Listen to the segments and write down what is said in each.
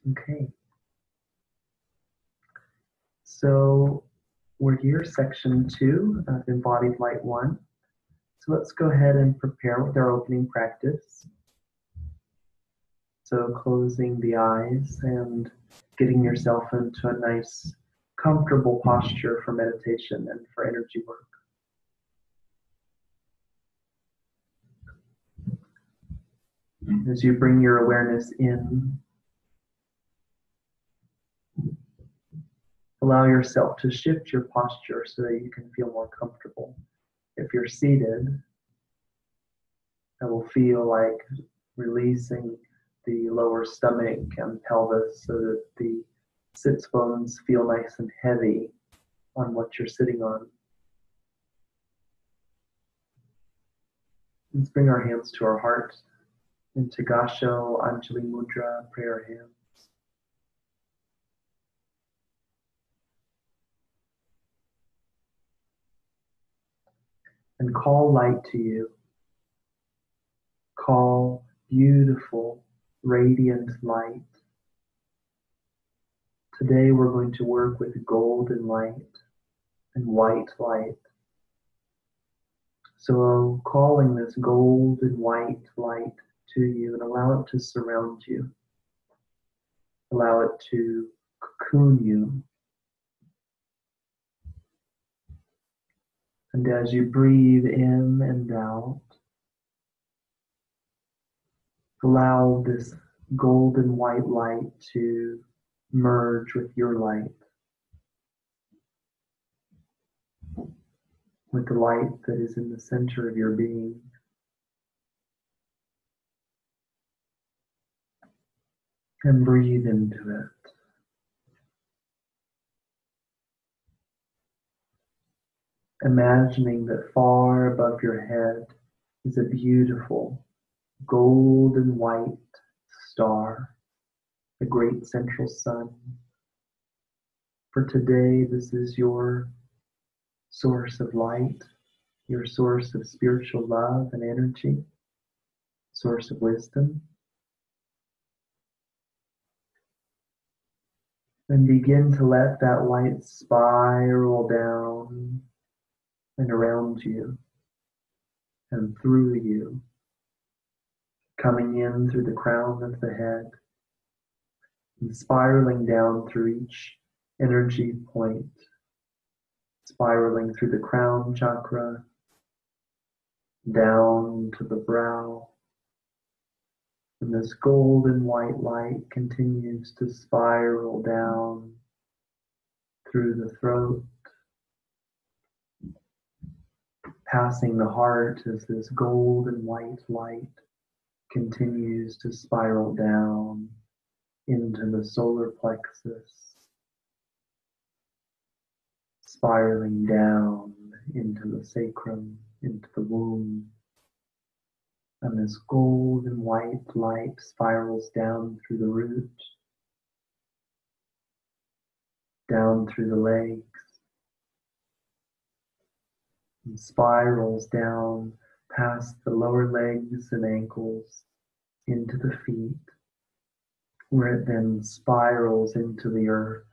Okay. So we're here, section 2 of Embodied Light 1. So let's go ahead and prepare with our opening practice. So closing the eyes and getting yourself into a nice, comfortable posture for meditation and for energy work. As you bring your awareness in, allow yourself to shift your posture so that you can feel more comfortable. If you're seated, it will feel like releasing the lower stomach and pelvis so that the sits bones feel nice and heavy on what you're sitting on. Let's bring our hands to our heart into Gasho Anjali Mudra, prayer hands. And call light to you. Call beautiful, radiant light. Today we're going to work with golden light and white light. So calling this golden white light to you and allow it to surround you. Allow it to cocoon you. And as you breathe in and out, allow this golden white light to merge with your light, with the light that is in the center of your being. And breathe into it. Imagining that far above your head is a beautiful golden white star, a great central sun. For today, this is your source of light, your source of spiritual love and energy, source of wisdom. And begin to let that light spiral down and around you and through you, coming in through the crown of the head and spiraling down through each energy point, spiraling through the crown chakra, down to the brow. And this golden white light continues to spiral down through the throat, passing the heart as this golden white light continues to spiral down into the solar plexus, spiraling down into the sacrum, into the womb. And this golden white light spirals down through the root, down through the legs, and spirals down past the lower legs and ankles into the feet, where it then spirals into the earth,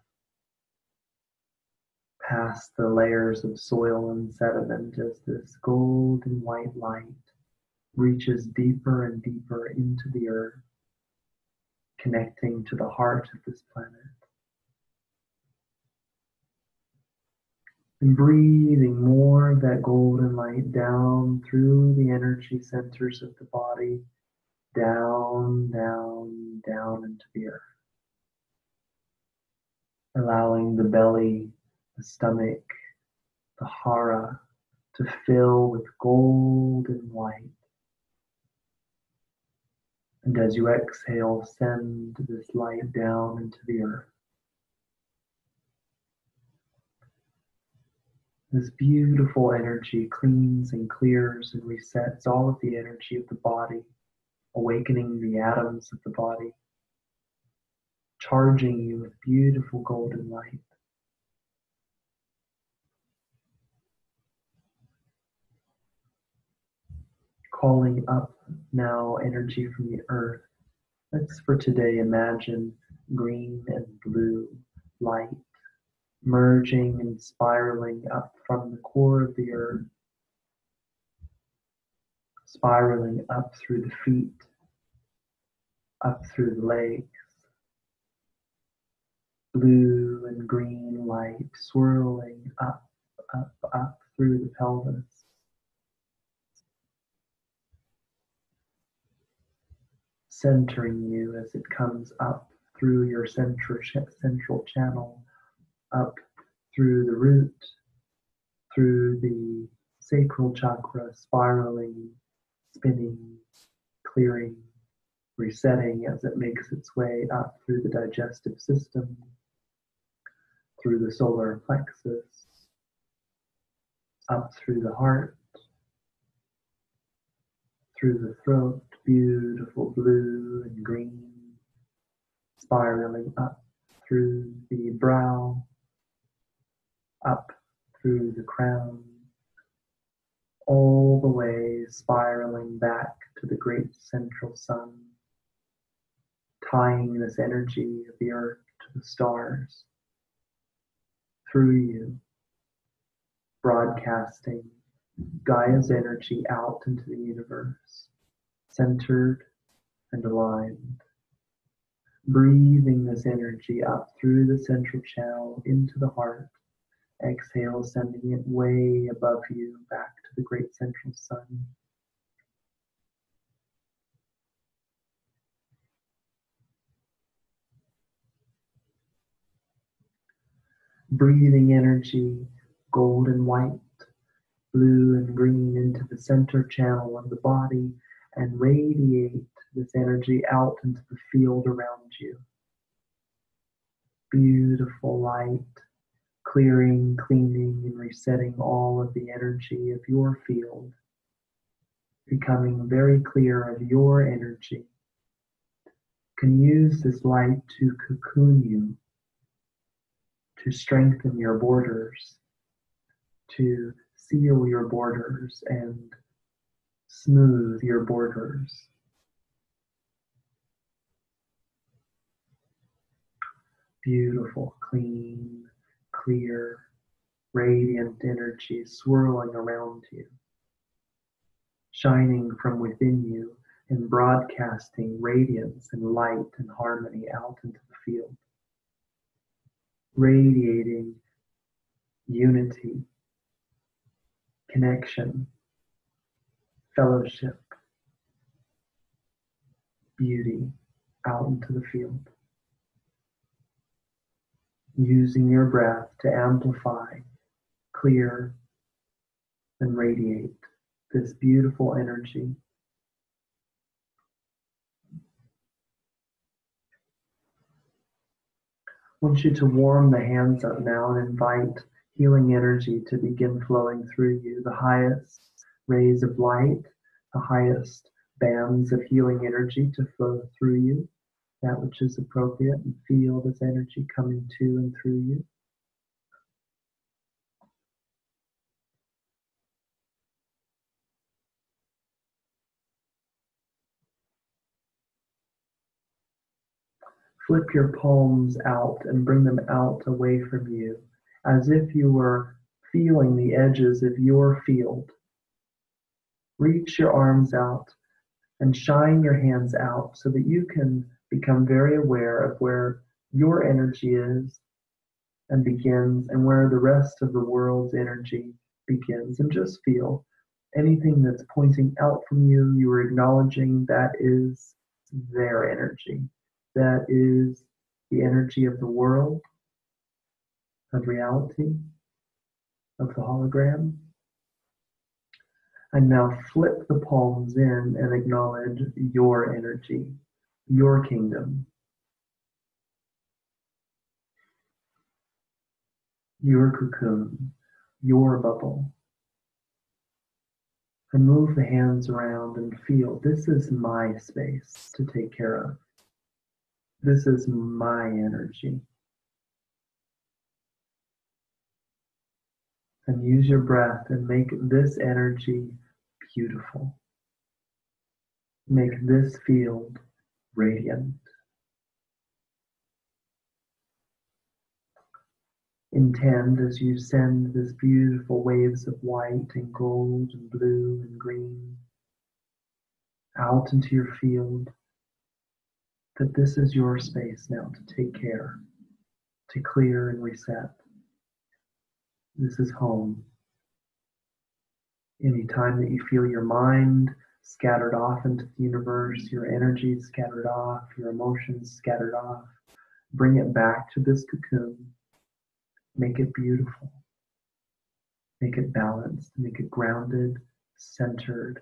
past the layers of soil and sediment as this golden white light reaches deeper and deeper into the earth, connecting to the heart of this planet. And breathing more of that golden light down through the energy centers of the body, down, down, down into the earth. Allowing the belly, the stomach, the hara to fill with golden light. And as you exhale, send this light down into the earth. This beautiful energy cleans and clears and resets all of the energy of the body, awakening the atoms of the body, charging you with beautiful golden light. Calling up now energy from the earth. Let's for today imagine green and blue light, merging and spiraling up from the core of the earth, spiraling up through the feet, up through the legs, blue and green light swirling up, up, up through the pelvis, centering you as it comes up through your central channel, up through the root, through the sacral chakra, spiraling, spinning, clearing, resetting as it makes its way up through the digestive system, through the solar plexus, up through the heart, through the throat, beautiful blue and green, spiraling up through the brow, up through the crown, all the way spiraling back to the great central sun, tying this energy of the earth to the stars, through you, broadcasting Gaia's energy out into the universe, centered and aligned, breathing this energy up through the central channel into the heart. Exhale, sending it way above you, back to the great central sun. Breathing energy, gold and white, blue and green into the center channel of the body, and radiate this energy out into the field around you. Beautiful light, clearing, cleaning, and resetting all of the energy of your field, becoming very clear of your energy. Can use this light to cocoon you, to strengthen your borders, to seal your borders and smooth your borders. Beautiful, clean, clear, radiant energy swirling around you, shining from within you and broadcasting radiance and light and harmony out into the field, radiating unity, connection, fellowship, beauty out into the field. Using your breath to amplify, clear, and radiate this beautiful energy. I want you to warm the hands up now and invite healing energy to begin flowing through you. The highest rays of light, the highest bands of healing energy to flow through you, that which is appropriate, and feel this energy coming to and through you. Flip your palms out and bring them out away from you, as if you were feeling the edges of your field. Reach your arms out and shine your hands out so that you can become very aware of where your energy is and begins, and where the rest of the world's energy begins. And just feel anything that's pointing out from you, you are acknowledging that is their energy. That is the energy of the world, of reality, of the hologram. And now flip the palms in and acknowledge your energy, your kingdom, your cocoon, your bubble. And move the hands around and feel, this is my space to take care of. This is my energy. And use your breath and make this energy beautiful. Make this field radiant. Intend as you send this beautiful waves of white and gold and blue and green out into your field, that this is your space now to take care, to clear and reset. This is home. Anytime that you feel your mind scattered off into the universe, your energy scattered off, your emotions scattered off, bring it back to this cocoon. Make it beautiful. Make it balanced. Make it grounded, centered,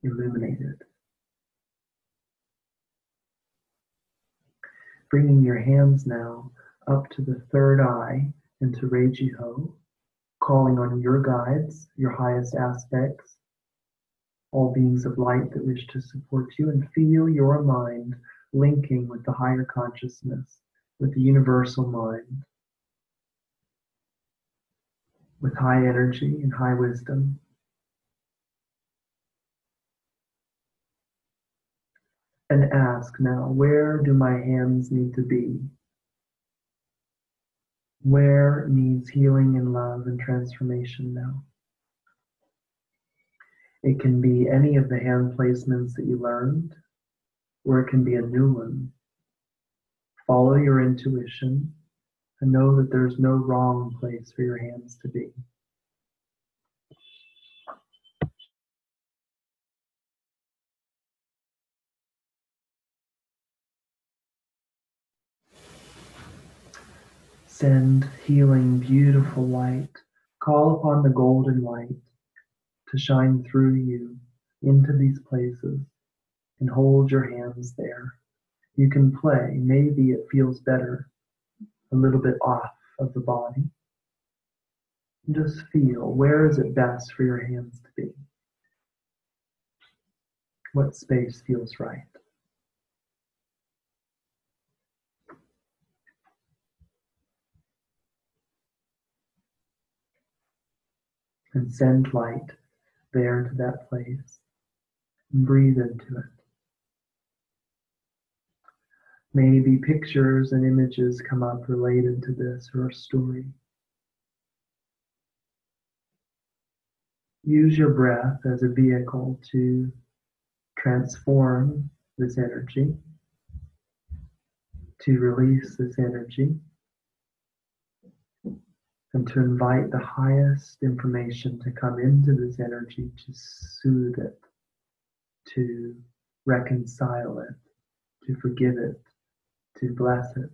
illuminated. Bringing your hands now up to the third eye into Reiji-Ho, calling on your guides, your highest aspects, all beings of light that wish to support you, and feel your mind linking with the higher consciousness, with the universal mind, with high energy and high wisdom. And ask now, where do my hands need to be? Where needs healing and love and transformation now? It can be any of the hand placements that you learned, or it can be a new one. Follow your intuition and know that there's no wrong place for your hands to be. Send healing, beautiful light. Call upon the golden light to shine through you into these places and hold your hands there. You can play. Maybe it feels better a little bit off of the body. Just feel, where is it best for your hands to be? What space feels right? And send light there to that place. And breathe into it. Maybe pictures and images come up related to this or a story. Use your breath as a vehicle to transform this energy, to release this energy, and to invite the highest information to come into this energy to soothe it, to reconcile it, to forgive it, to bless it.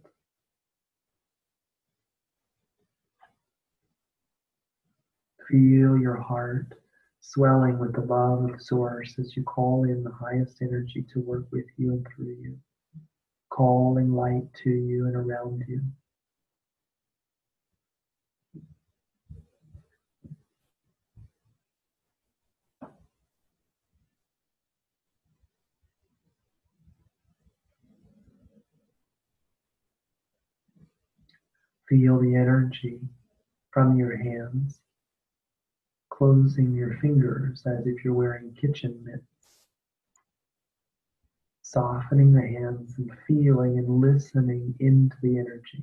Feel your heart swelling with the love of Source as you call in the highest energy to work with you and through you, calling light to you and around you. Feel the energy from your hands, closing your fingers as if you're wearing kitchen mitts, softening the hands and feeling and listening into the energy.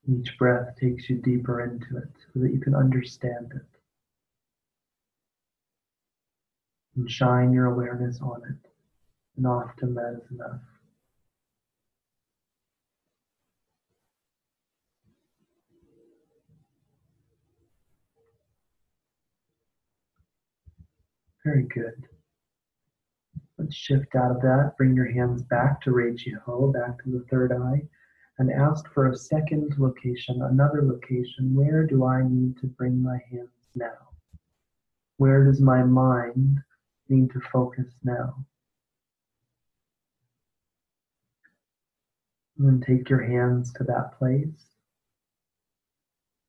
Each breath takes you deeper into it so that you can understand it and shine your awareness on it. And often that is enough. Very good. Let's shift out of that. Bring your hands back to Reiji-Ho, back to the third eye, and ask for a second location, another location. Where do I need to bring my hands now? Where does my mind need to focus now? And then take your hands to that place.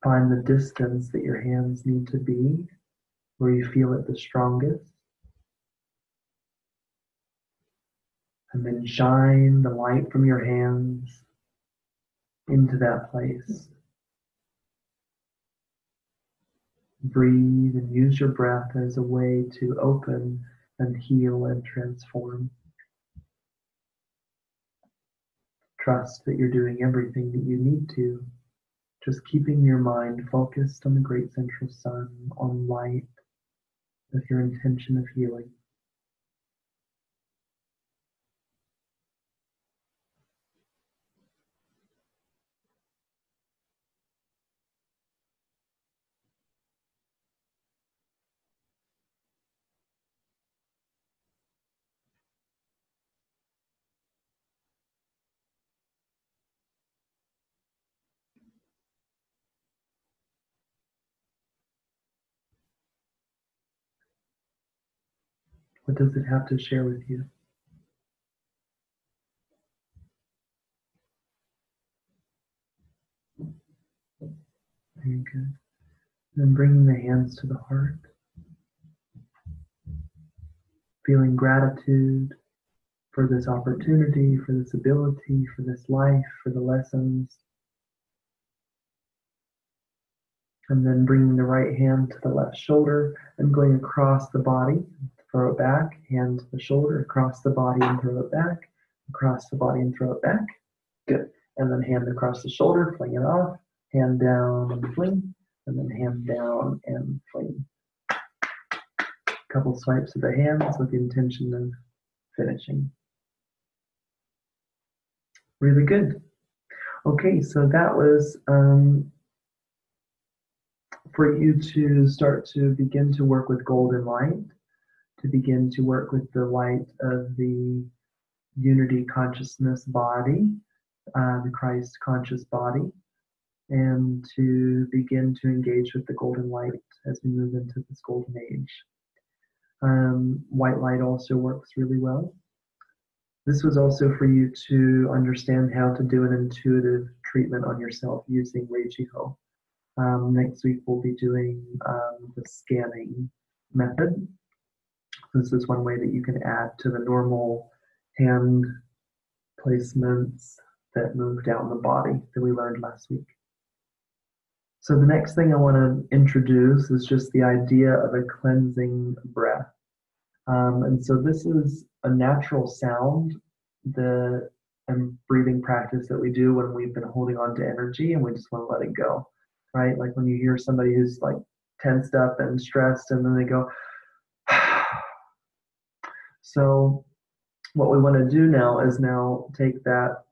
Find the distance that your hands need to be, where you feel it the strongest. And then shine the light from your hands into that place. Breathe and use your breath as a way to open and heal and transform. Trust that you're doing everything that you need to. Just keeping your mind focused on the great central sun, on light, with your intention of healing. What does it have to share with you? Very good. Then bringing the hands to the heart, feeling gratitude for this opportunity, for this ability, for this life, for the lessons. And then bringing the right hand to the left shoulder and going across the body, throw it back, hand to the shoulder, across the body and throw it back, across the body and throw it back. Good. And then hand across the shoulder, fling it off, hand down and fling, and then hand down and fling. A couple swipes of the hands with the intention of finishing. Really good. Okay, so that was for you to start to begin to work with golden light, to begin to work with the light of the unity consciousness body, the Christ conscious body, and to begin to engage with the golden light as we move into this golden age. White light also works really well. This was also for you to understand how to do an intuitive treatment on yourself using Reiji-Ho. Next week we'll be doing the scanning method. This is one way that you can add to the normal hand placements that move down the body that we learned last week. So the next thing I want to introduce is just the idea of a cleansing breath. And so this is a natural sound, the breathing practice that we do when we've been holding on to energy and we just want to let it go, right? Like when you hear somebody who's like tensed up and stressed and then they go, so what we want to do now is take that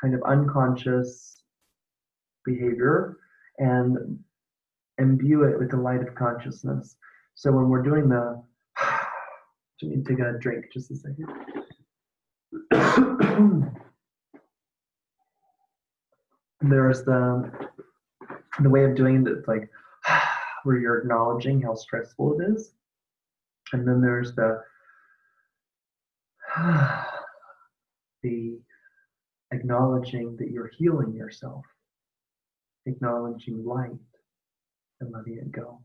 kind of unconscious behavior and imbue it with the light of consciousness. So when we're doing the, let me take a drink just a second. There's the way of doing it, like where you're acknowledging how stressful it is. And then there's the acknowledging that you're healing yourself, acknowledging light and letting it go.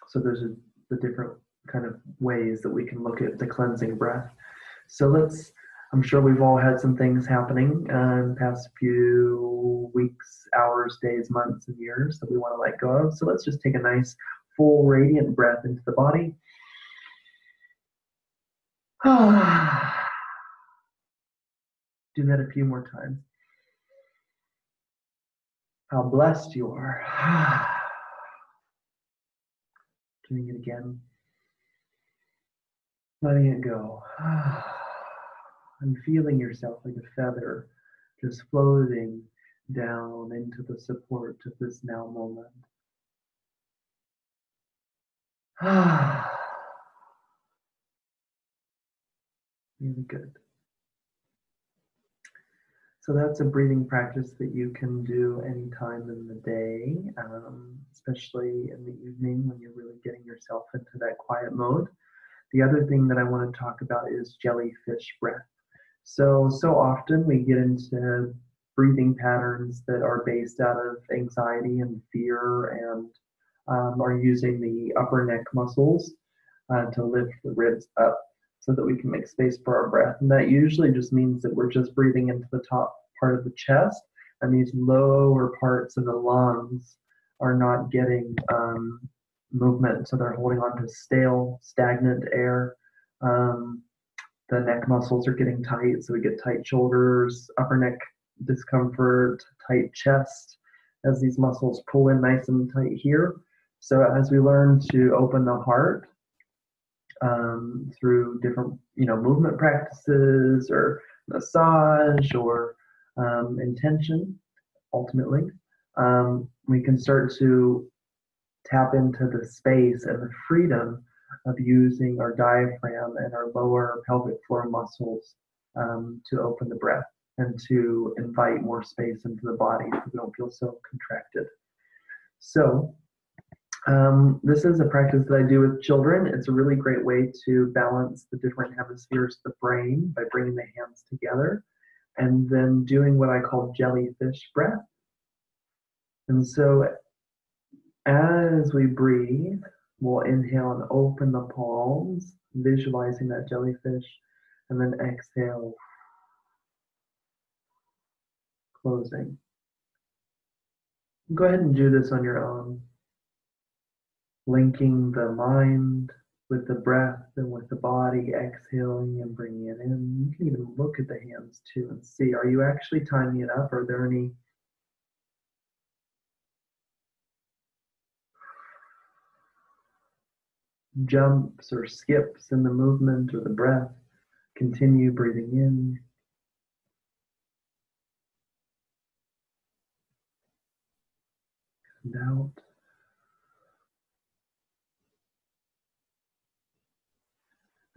So there's the different kind of ways that we can look at the cleansing breath. So I'm sure we've all had some things happening in the past few weeks, hours, days, months, and years that we want to let go of. So let's just take a nice full radiant breath into the body. Do that a few more times. How blessed you are. Doing it again. Letting it go. And feeling yourself like a feather just floating down into the support of this now moment. Really good. So that's a breathing practice that you can do anytime in the day, especially in the evening when you're really getting yourself into that quiet mode. The other thing that I want to talk about is jellyfish breath. So often we get into breathing patterns that are based out of anxiety and fear and are using the upper neck muscles to lift the ribs up so that we can make space for our breath. And that usually just means that we're just breathing into the top part of the chest, and these lower parts of the lungs are not getting movement, so they're holding on to stale, stagnant air. the neck muscles are getting tight, so we get tight shoulders, upper neck discomfort, tight chest as these muscles pull in nice and tight here. So as we learn to open the heart through different, movement practices or massage or intention, ultimately, we can start to tap into the space and the freedom of using our diaphragm and our lower pelvic floor muscles to open the breath and to invite more space into the body so we don't feel so contracted. So this is a practice that I do with children. It's a really great way to balance the different hemispheres of the brain by bringing the hands together and then doing what I call jellyfish breath. And so as we breathe, we'll inhale and open the palms, visualizing that jellyfish, and then exhale, closing. Go ahead and do this on your own, linking the mind with the breath and with the body, exhaling and bringing it in. You can even look at the hands too and see, are you actually timing it up? Are there any jumps or skips in the movement or the breath? Continue breathing in and out.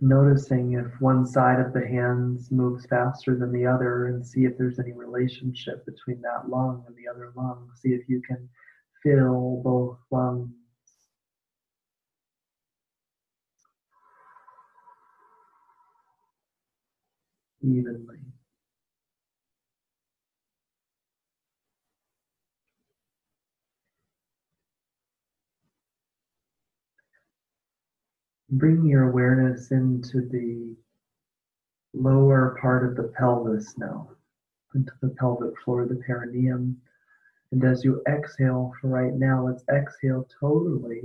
Noticing if one side of the hands moves faster than the other, and see if there's any relationship between that lung and the other lung. See if you can fill both lungs. Evenly. Bring your awareness into the lower part of the pelvis now, into the pelvic floor, the perineum. And as you exhale for right now, let's exhale totally,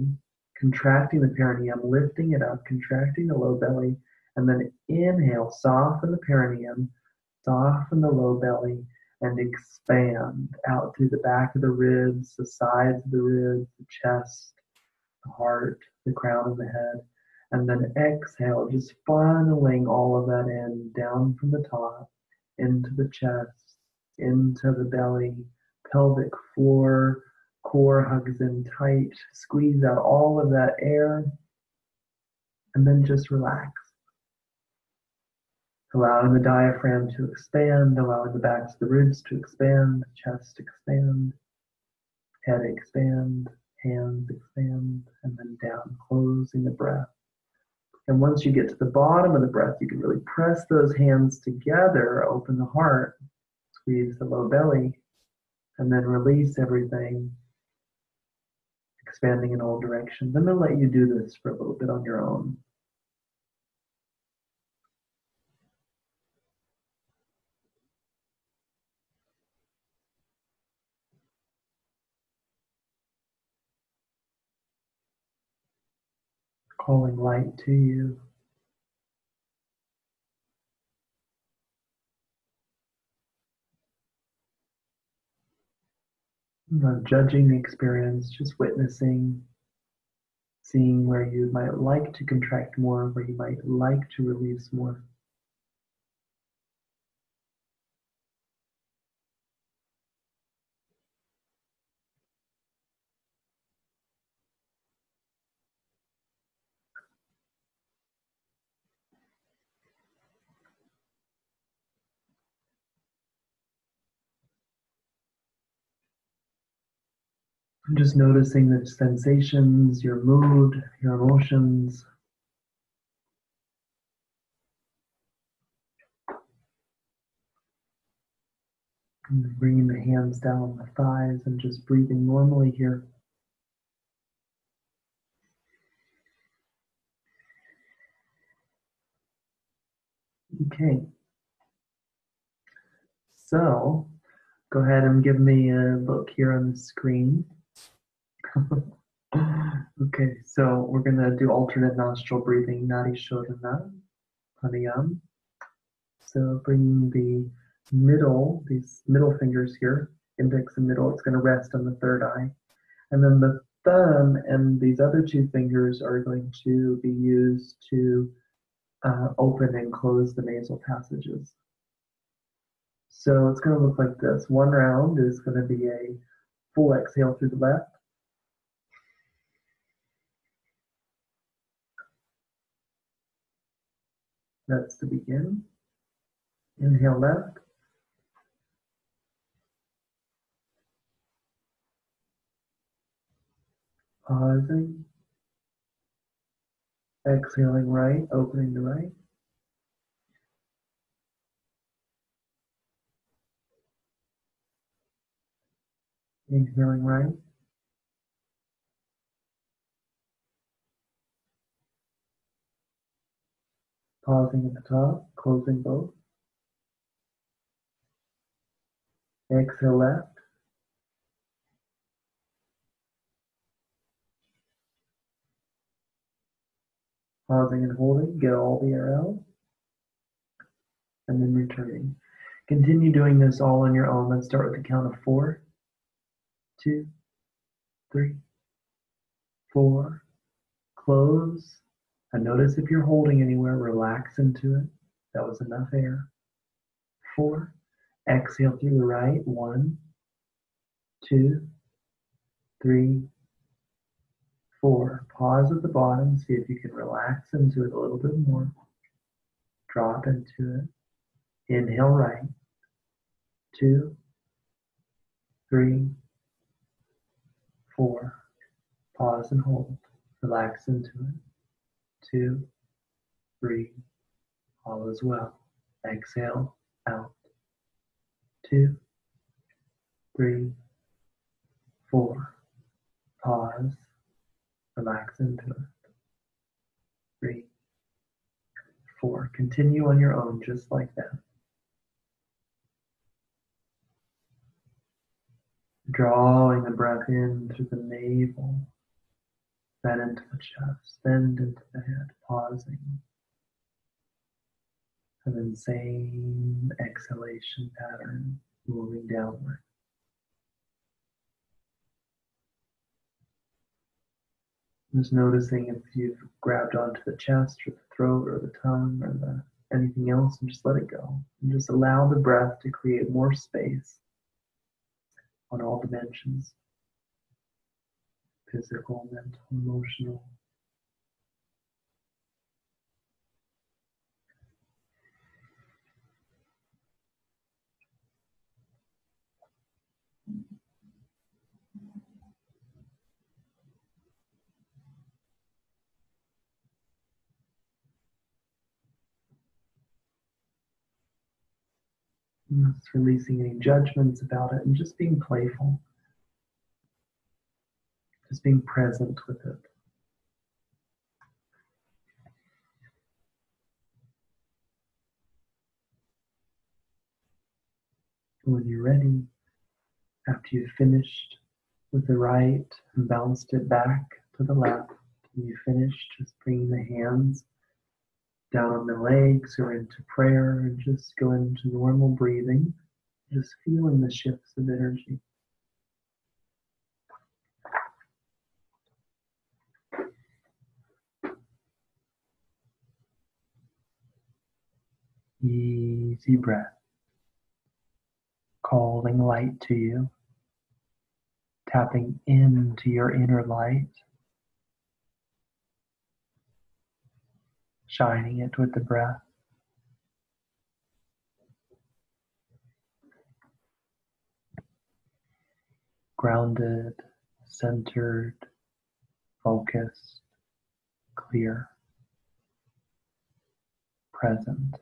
contracting the perineum, lifting it up, contracting the low belly, and then inhale, soften the perineum, soften the low belly, and expand out through the back of the ribs, the sides of the ribs, the chest, the heart, the crown of the head. And then exhale, just funneling all of that in, down from the top, into the chest, into the belly, pelvic floor, core hugs in tight, squeeze out all of that air, and then just relax. Allowing the diaphragm to expand, allowing the backs of the ribs to expand, chest expand, head expand, hands expand, and then down, closing the breath. And once you get to the bottom of the breath, you can really press those hands together, open the heart, squeeze the low belly, and then release everything, expanding in all directions. I'm going to let you do this for a little bit on your own. Calling light to you. Not judging the experience, just witnessing, seeing where you might like to contract more, where you might like to release more. I'm just noticing the sensations, your mood, your emotions. And bringing the hands down on the thighs and just breathing normally here. Okay. So, go ahead and give me a look here on the screen. Okay, so we're going to do alternate nostril breathing, Nadi Shodhana, Pranayam. So bringing the middle, these middle fingers here, index and middle, it's going to rest on the third eye. And then the thumb and these other two fingers are going to be used to open and close the nasal passages. So it's going to look like this. One round is going to be a full exhale through the left. That's to begin. Inhale left. Pausing. Exhaling right, opening the right. Inhaling right. Pausing at the top, closing both. Exhale left. Pausing and holding, get all the air out. And then returning. Continue doing this all on your own. Let's start with the count of 4, 2, 3, 4. Close. And notice if you're holding anywhere, relax into it. That was enough air. 4. Exhale through the right. 1, 2, 3, 4. Pause at the bottom. See if you can relax into it a little bit more. Drop into it. Inhale right. 2, 3, 4. Pause and hold. Relax into it. 2, 3. All is well. Exhale out. 2, 3, 4. Pause. Relax into it. 3, 4. Continue on your own just like that. Drawing the breath in through the navel, then into the chest, then into the head, pausing. And then same exhalation pattern, moving downward. Just noticing if you've grabbed onto the chest or the throat or the tongue or anything else, and just let it go. And just allow the breath to create more space on all dimensions. Physical, mental, emotional. Just releasing any judgments about it and just being playful. Just being present with it. When you're ready, after you've finished with the right and bounced it back to the left, when you finish, just bringing the hands down on the legs or into prayer and just go into normal breathing, just feeling the shifts of energy. Easy breath, calling light to you, tapping into your inner light, shining it with the breath. Grounded, centered, focused, clear, present.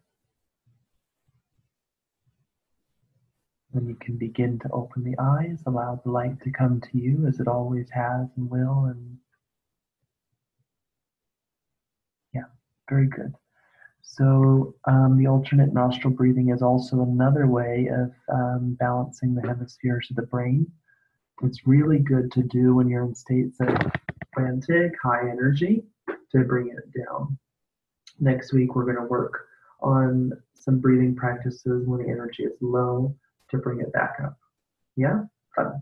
Then you can begin to open the eyes, allow the light to come to you as it always has and will. And yeah, very good. So the alternate nostril breathing is also another way of balancing the hemispheres of the brain. It's really good to do when you're in states of frantic, high energy, to bring it down. Next week, we're going to work on some breathing practices when the energy is low to bring it back up. Yeah? Fun.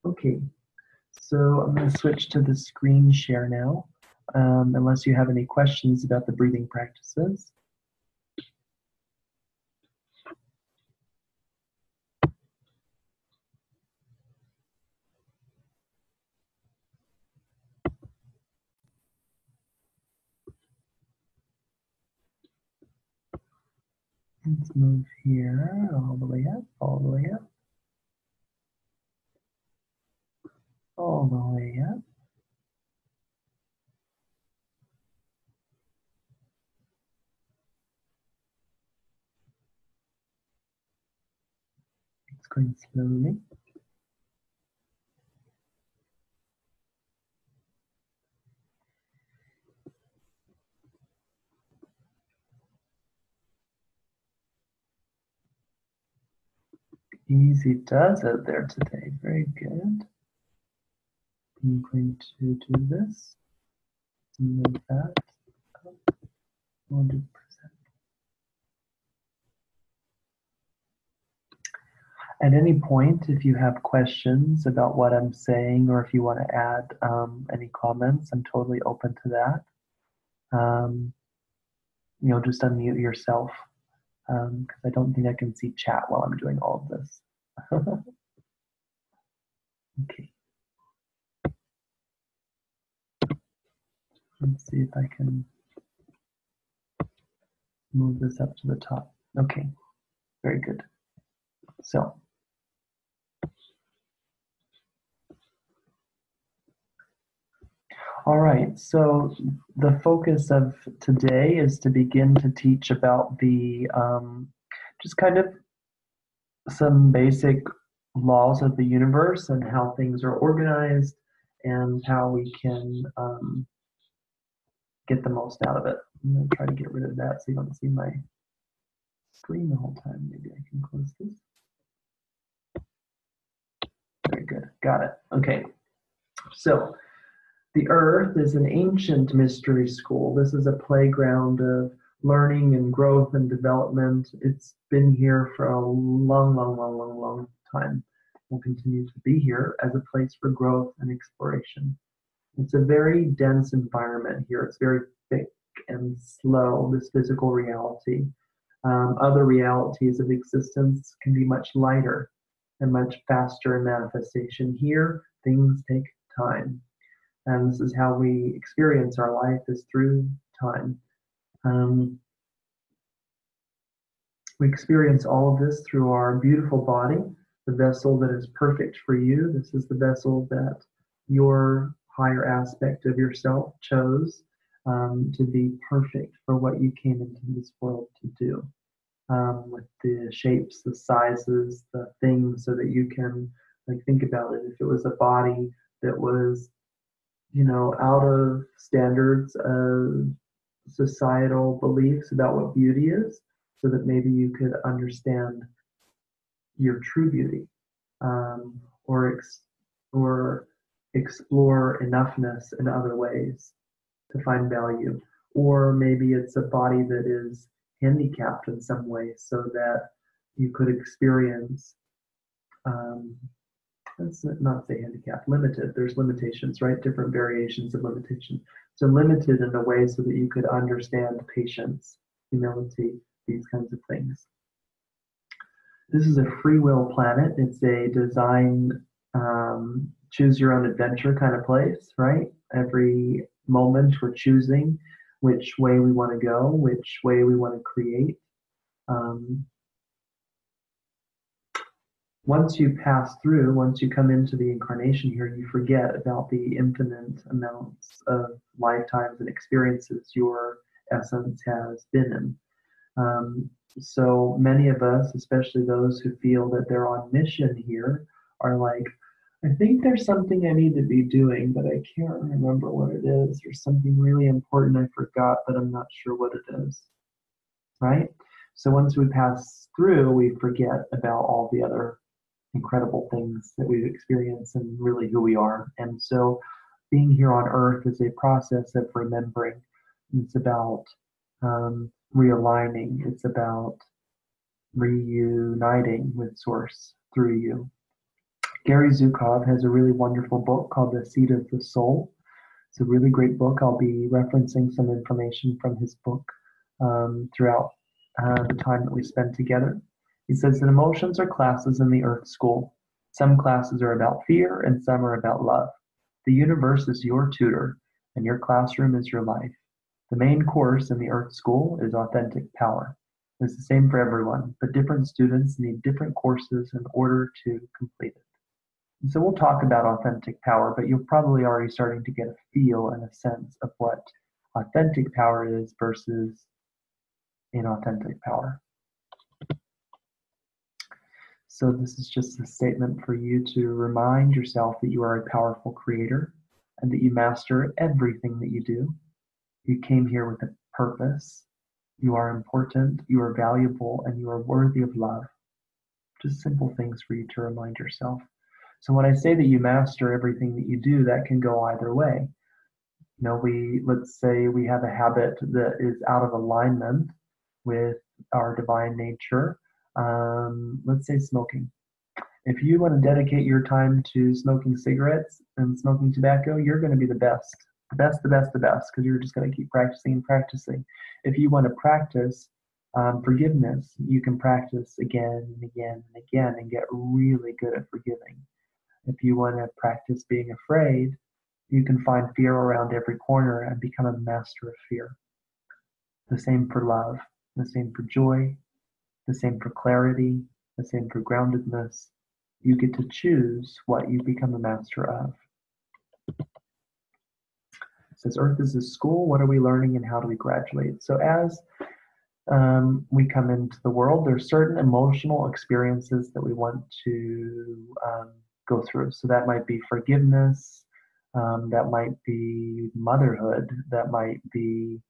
Okay. So I'm going to switch to the screen share now, unless you have any questions about the breathing practices. Let's move here all the way up, all the way up, all the way up. It's going slowly. Easy does it there today. Very good. I'm going to do this. Move that up 100%. At any point, if you have questions about what I'm saying, or if you want to add any comments, I'm totally open to that. Just unmute yourself, because I don't think I can see chat while I'm doing all of this. Okay. Let's see if I can move this up to the top. Okay, very good. So, all right, so the focus of today is to begin to teach about the, just kind of some basic laws of the universe and how things are organized and how we can get the most out of it. I'm going to try to get rid of that so you don't see my screen the whole time. Maybe I can close this. Very good. Got it. Okay. So the Earth is an ancient mystery school. This is a playground of learning and growth and development. It's been here for a long time. Will continue to be here as a place for growth and exploration. It's a very dense environment here. It's very thick and slow, this physical reality. Other realities of existence can be much lighter and much faster in manifestation. Here, things take time. And this is how we experience our life, is through time. We experience all of this through our beautiful body, the vessel that is perfect for you. This is the vessel that your higher aspect of yourself chose to be perfect for what you came into this world to do. With the shapes, the sizes, the things, so that you can think about it. If it was a body that was, out of standards of societal beliefs about what beauty is, so that maybe you could understand your true beauty, or explore enoughness in other ways to find value. Or maybe it's a body that is handicapped in some way, so that you could experience, let's not say handicapped, limited. There's limitations, right? Different variations of limitation. So limited in a way so that you could understand patience, humility, these kinds of things. This is a free will planet. It's a design, choose your own adventure kind of place, right? Every moment we're choosing which way we want to go, which way we want to create. Once you pass through, once you come into the incarnation here, you forget about the infinite amounts of lifetimes and experiences your essence has been in. So many of us, especially those who feel that they're on mission here, are like, I think there's something I need to be doing, but I can't remember what it is. There's something really important I forgot, but I'm not sure what it is, right? So once we pass through, we forget about all the other incredible things that we've experienced and really who we are. And so being here on Earth is a process of remembering. It's about realigning. It's about reuniting with Source through you. Gary Zukov has a really wonderful book called The Seat of the Soul. It's a really great book. I'll be referencing some information from his book throughout the time that we spend together. He says that emotions are classes in the Earth School. Some classes are about fear and some are about love. The universe is your tutor and your classroom is your life. The main course in the Earth School is authentic power. It's the same for everyone, but different students need different courses in order to complete it. And so we'll talk about authentic power, but you're probably already starting to get a feel and a sense of what authentic power is versus inauthentic power. So this is just a statement for you to remind yourself that you are a powerful creator and that you master everything that you do. You came here with a purpose. You are important, you are valuable, and you are worthy of love. Just simple things for you to remind yourself. So when I say that you master everything that you do, that can go either way. You know, let's say we have a habit that is out of alignment with our divine nature. Let's say smoking. If you want to dedicate your time to smoking cigarettes and smoking tobacco, you're going to be the best, because you're just going to keep practicing and practicing. If you want to practice forgiveness, you can practice again and again and again and get really good at forgiving. If you want to practice being afraid, you can find fear around every corner and become a master of fear. The same for love, the same for joy, the same for clarity, the same for groundedness. You get to choose what you become a master of. It says, Earth is a school. What are we learning and how do we graduate? So as we come into the world, there's certain emotional experiences that we want to go through. So that might be forgiveness, that might be motherhood, that might be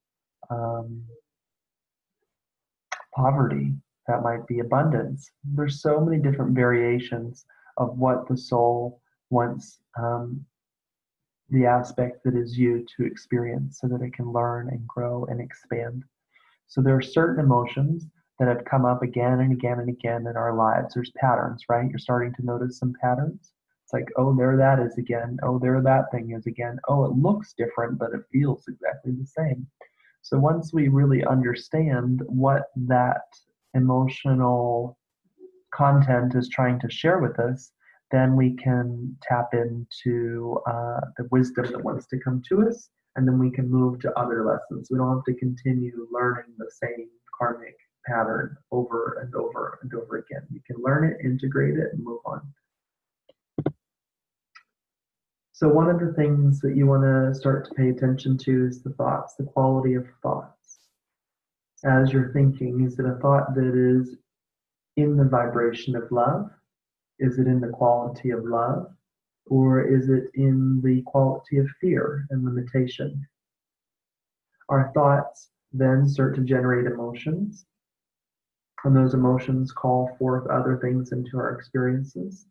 poverty, that might be abundance. There's so many different variations of what the soul wants the aspect that is you to experience so that it can learn and grow and expand. So there are certain emotions that have come up again and again and again in our lives. There's patterns, right? You're starting to notice some patterns. It's like, oh, there that is again. Oh, there that thing is again. Oh, it looks different, but it feels exactly the same. So once we really understand what that emotional content is trying to share with us, then we can tap into the wisdom that wants to come to us, and then we can move to other lessons. We don't have to continue learning the same karmic pattern over and over and over again. You can learn it, integrate it, and move on. So one of the things that you want to start to pay attention to is the thoughts, the quality of thoughts. As you're thinking, is it a thought that is in the vibration of love? Is it in the quality of love? Or is it in the quality of fear and limitation? Our thoughts then start to generate emotions, and those emotions call forth other things into our experiences,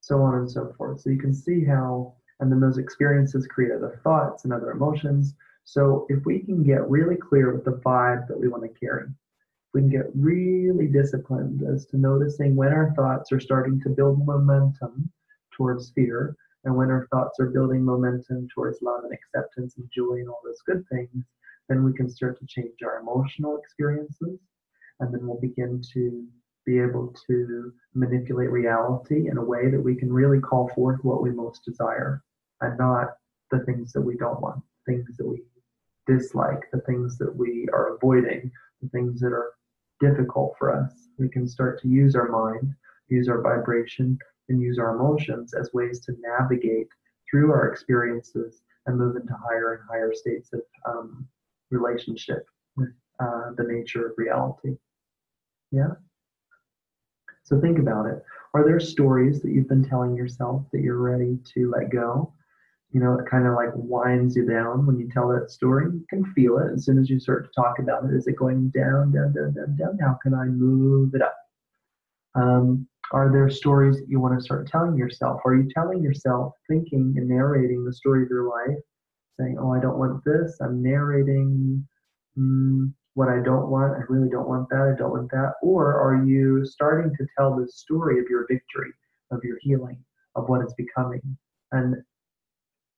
so on and so forth. So you can see how, and then those experiences create other thoughts and other emotions. So if we can get really clear with the vibe that we want to carry, we can get really disciplined as to noticing when our thoughts are starting to build momentum towards fear, and when our thoughts are building momentum towards love and acceptance and joy and all those good things, then we can start to change our emotional experiences, and then we'll begin to be able to manipulate reality in a way that we can really call forth what we most desire, and not the things that we don't want, things that we dislike, the things that we are avoiding, the things that are difficult for us. We can start to use our mind, use our vibration, and use our emotions as ways to navigate through our experiences and move into higher and higher states of relationship with the nature of reality. Yeah? So think about it. Are there stories that you've been telling yourself that you're ready to let go? You know, it kind of like winds you down when you tell that story. You can feel it as soon as you start to talk about it. Is it going down, down, down, down, down? How can I move it up? Are there stories that you want to start telling yourself? Are you telling yourself, thinking and narrating the story of your life, saying, oh, I don't want this? I'm narrating, what I don't want, I really don't want that, I don't want that? Or are you starting to tell the story of your victory, of your healing, of what is becoming, and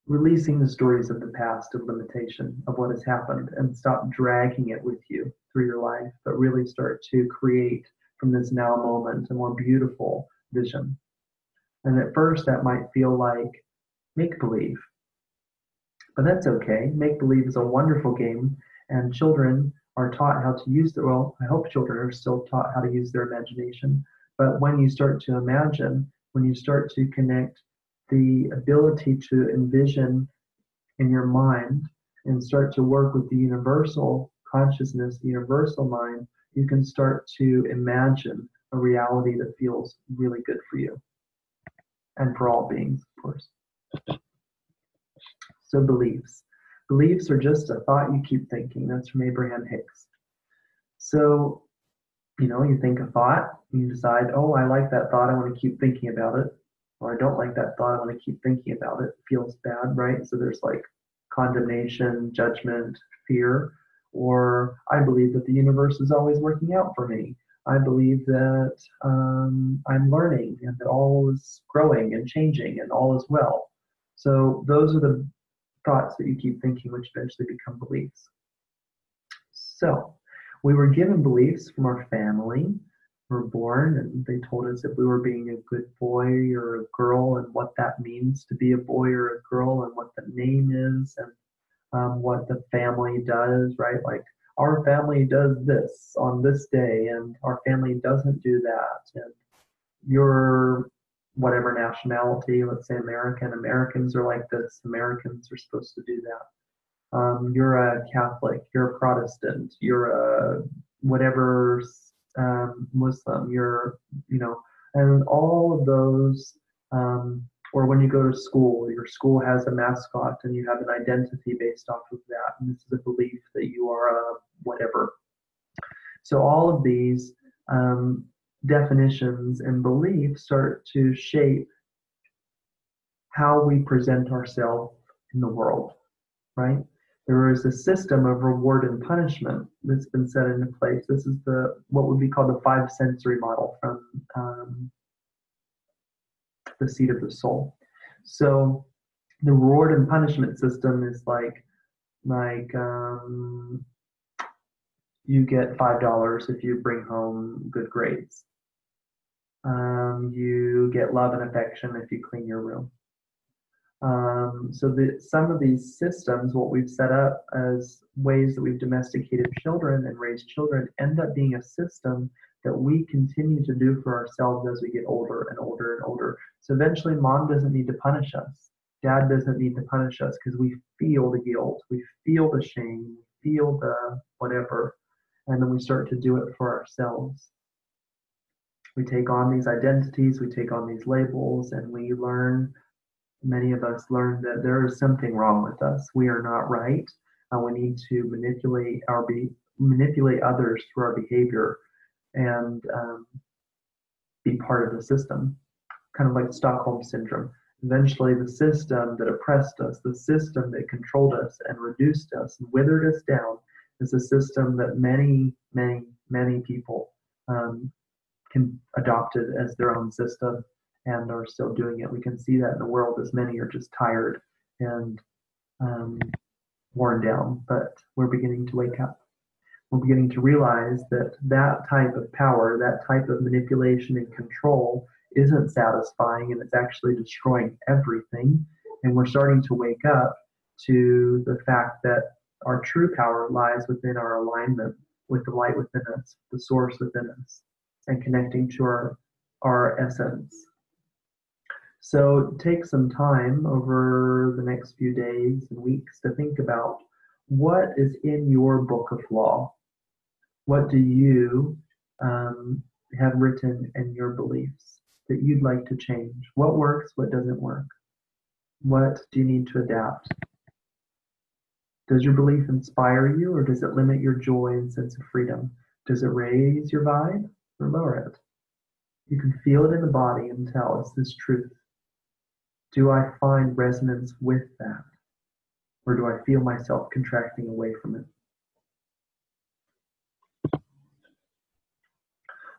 releasing the stories of the past, of limitation, of what has happened, and stop dragging it with you through your life, but really start to create from this now moment a more beautiful vision? And at first that might feel like make-believe, but that's okay. Make-believe is a wonderful game, and children are taught how to use their, well, I hope children are still taught how to use their imagination. But when you start to imagine, when you start to connect the ability to envision in your mind and start to work with the universal consciousness, the universal mind, you can start to imagine a reality that feels really good for you and for all beings, of course. So beliefs. Beliefs are just a thought you keep thinking. That's from Abraham Hicks. So, you think a thought, you decide, oh, I like that thought, I want to keep thinking about it. Or I don't like that thought, I want to keep thinking about it. It feels bad, right? So there's like condemnation, judgment, fear. Or I believe that the universe is always working out for me. I believe that I'm learning and that all is growing and changing and all is well. So those are the thoughts that you keep thinking, which eventually become beliefs. So we were given beliefs from our family. We were born and they told us if we were being a good boy or a girl and what that means to be a boy or a girl and what the name is and what the family does, right? Like our family does this on this day and our family doesn't do that. And your whatever nationality, let's say Americans are like this, Americans are supposed to do that. You're a Catholic, you're a Protestant, you're a whatever Muslim, and all of those, or when you go to school, your school has a mascot and you have an identity based off of that, and this is a belief that you are a whatever. So all of these definitions and beliefs start to shape how we present ourselves in the world, right? There is a system of reward and punishment that's been set into place. This is what would be called the five sensory model from the seat of the soul. So the reward and punishment system is like you get $5 if you bring home good grades. You get love and affection if you clean your room. So some of these systems, what we've set up as ways that we've domesticated children and raised children, end up being a system that we continue to do for ourselves as we get older and older and older. So eventually mom doesn't need to punish us. Dad doesn't need to punish us because we feel the guilt, we feel the shame, we feel the whatever, and then we start to do it for ourselves. We take on these identities, we take on these labels, and we learn, many of us learn that there is something wrong with us. We are not right. We need to manipulate others through our behavior and be part of the system, kind of like Stockholm syndrome. Eventually, the system that oppressed us, the system that controlled us and reduced us and withered us down, is a system that many, many, many people can adopted as their own system and are still doing it. We can see that in the world as many are just tired and worn down, but we're beginning to wake up. We're beginning to realize that that type of power, that type of manipulation and control isn't satisfying and it's actually destroying everything. And we're starting to wake up to the fact that our true power lies within our alignment with the light within us, the source within us, and connecting to our essence. So take some time over the next few days and weeks to think about what is in your book of law. What do you have written in your beliefs that you'd like to change? What works? What doesn't work? What do you need to adapt? Does your belief inspire you, or does it limit your joy and sense of freedom? Does it raise your vibe or lower it? You can feel it in the body and tell, is this truth? Do I find resonance with that? Or do I feel myself contracting away from it?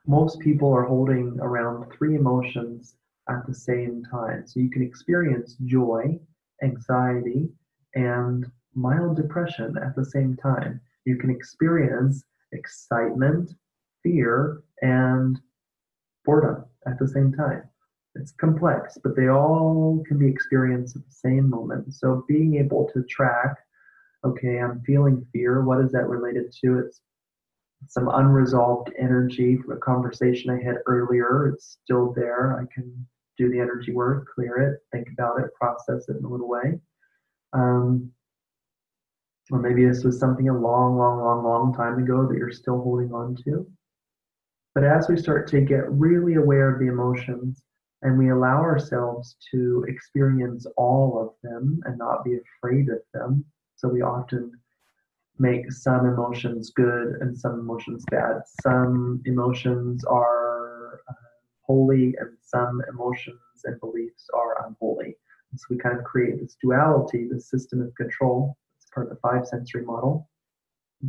Most people are holding around 3 emotions at the same time. So you can experience joy, anxiety, and mild depression at the same time. You can experience excitement, fear, and boredom at the same time. It's complex, but they all can be experienced at the same moment. So being able to track, okay, I'm feeling fear. What is that related to? It's some unresolved energy from a conversation I had earlier. It's still there. I can do the energy work, clear it, think about it, process it in a little way. Or maybe this was something a long time ago that you're still holding on to. But as we start to get really aware of the emotions and we allow ourselves to experience all of them and not be afraid of them, so we often make some emotions good and some emotions bad. Some emotions are holy and some emotions and beliefs are unholy. And so we kind of create this duality, this system of control. It's part of the 5 sensory model.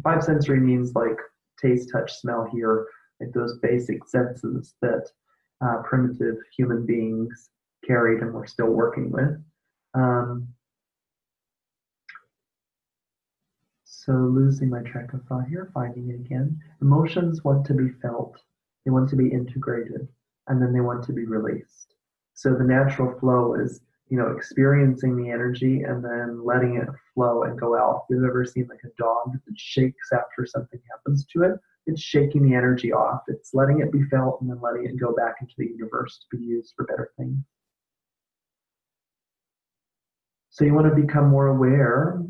5 sensory means like taste, touch, smell, hear, like those basic senses that primitive human beings carried and we're still working with. So losing my track of thought here, finding it again. Emotions want to be felt, they want to be integrated, and then they want to be released. So the natural flow is, experiencing the energy and then letting it flow and go out. If you've ever seen like a dog that shakes after something happens to it, it's shaking the energy off. It's letting it be felt and then letting it go back into the universe to be used for better things. So you want to become more aware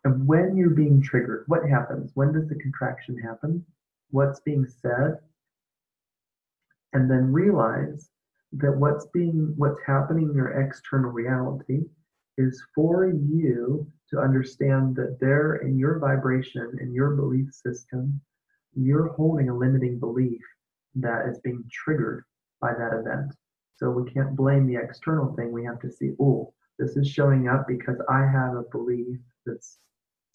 of when you're being triggered. What happens? When does the contraction happen? What's being said? And then realize that what's happening in your external reality is for you to understand that there in your vibration, in your belief system, you're holding a limiting belief that is being triggered by that event. So we can't blame the external thing. We have to see, oh, this is showing up because I have a belief that's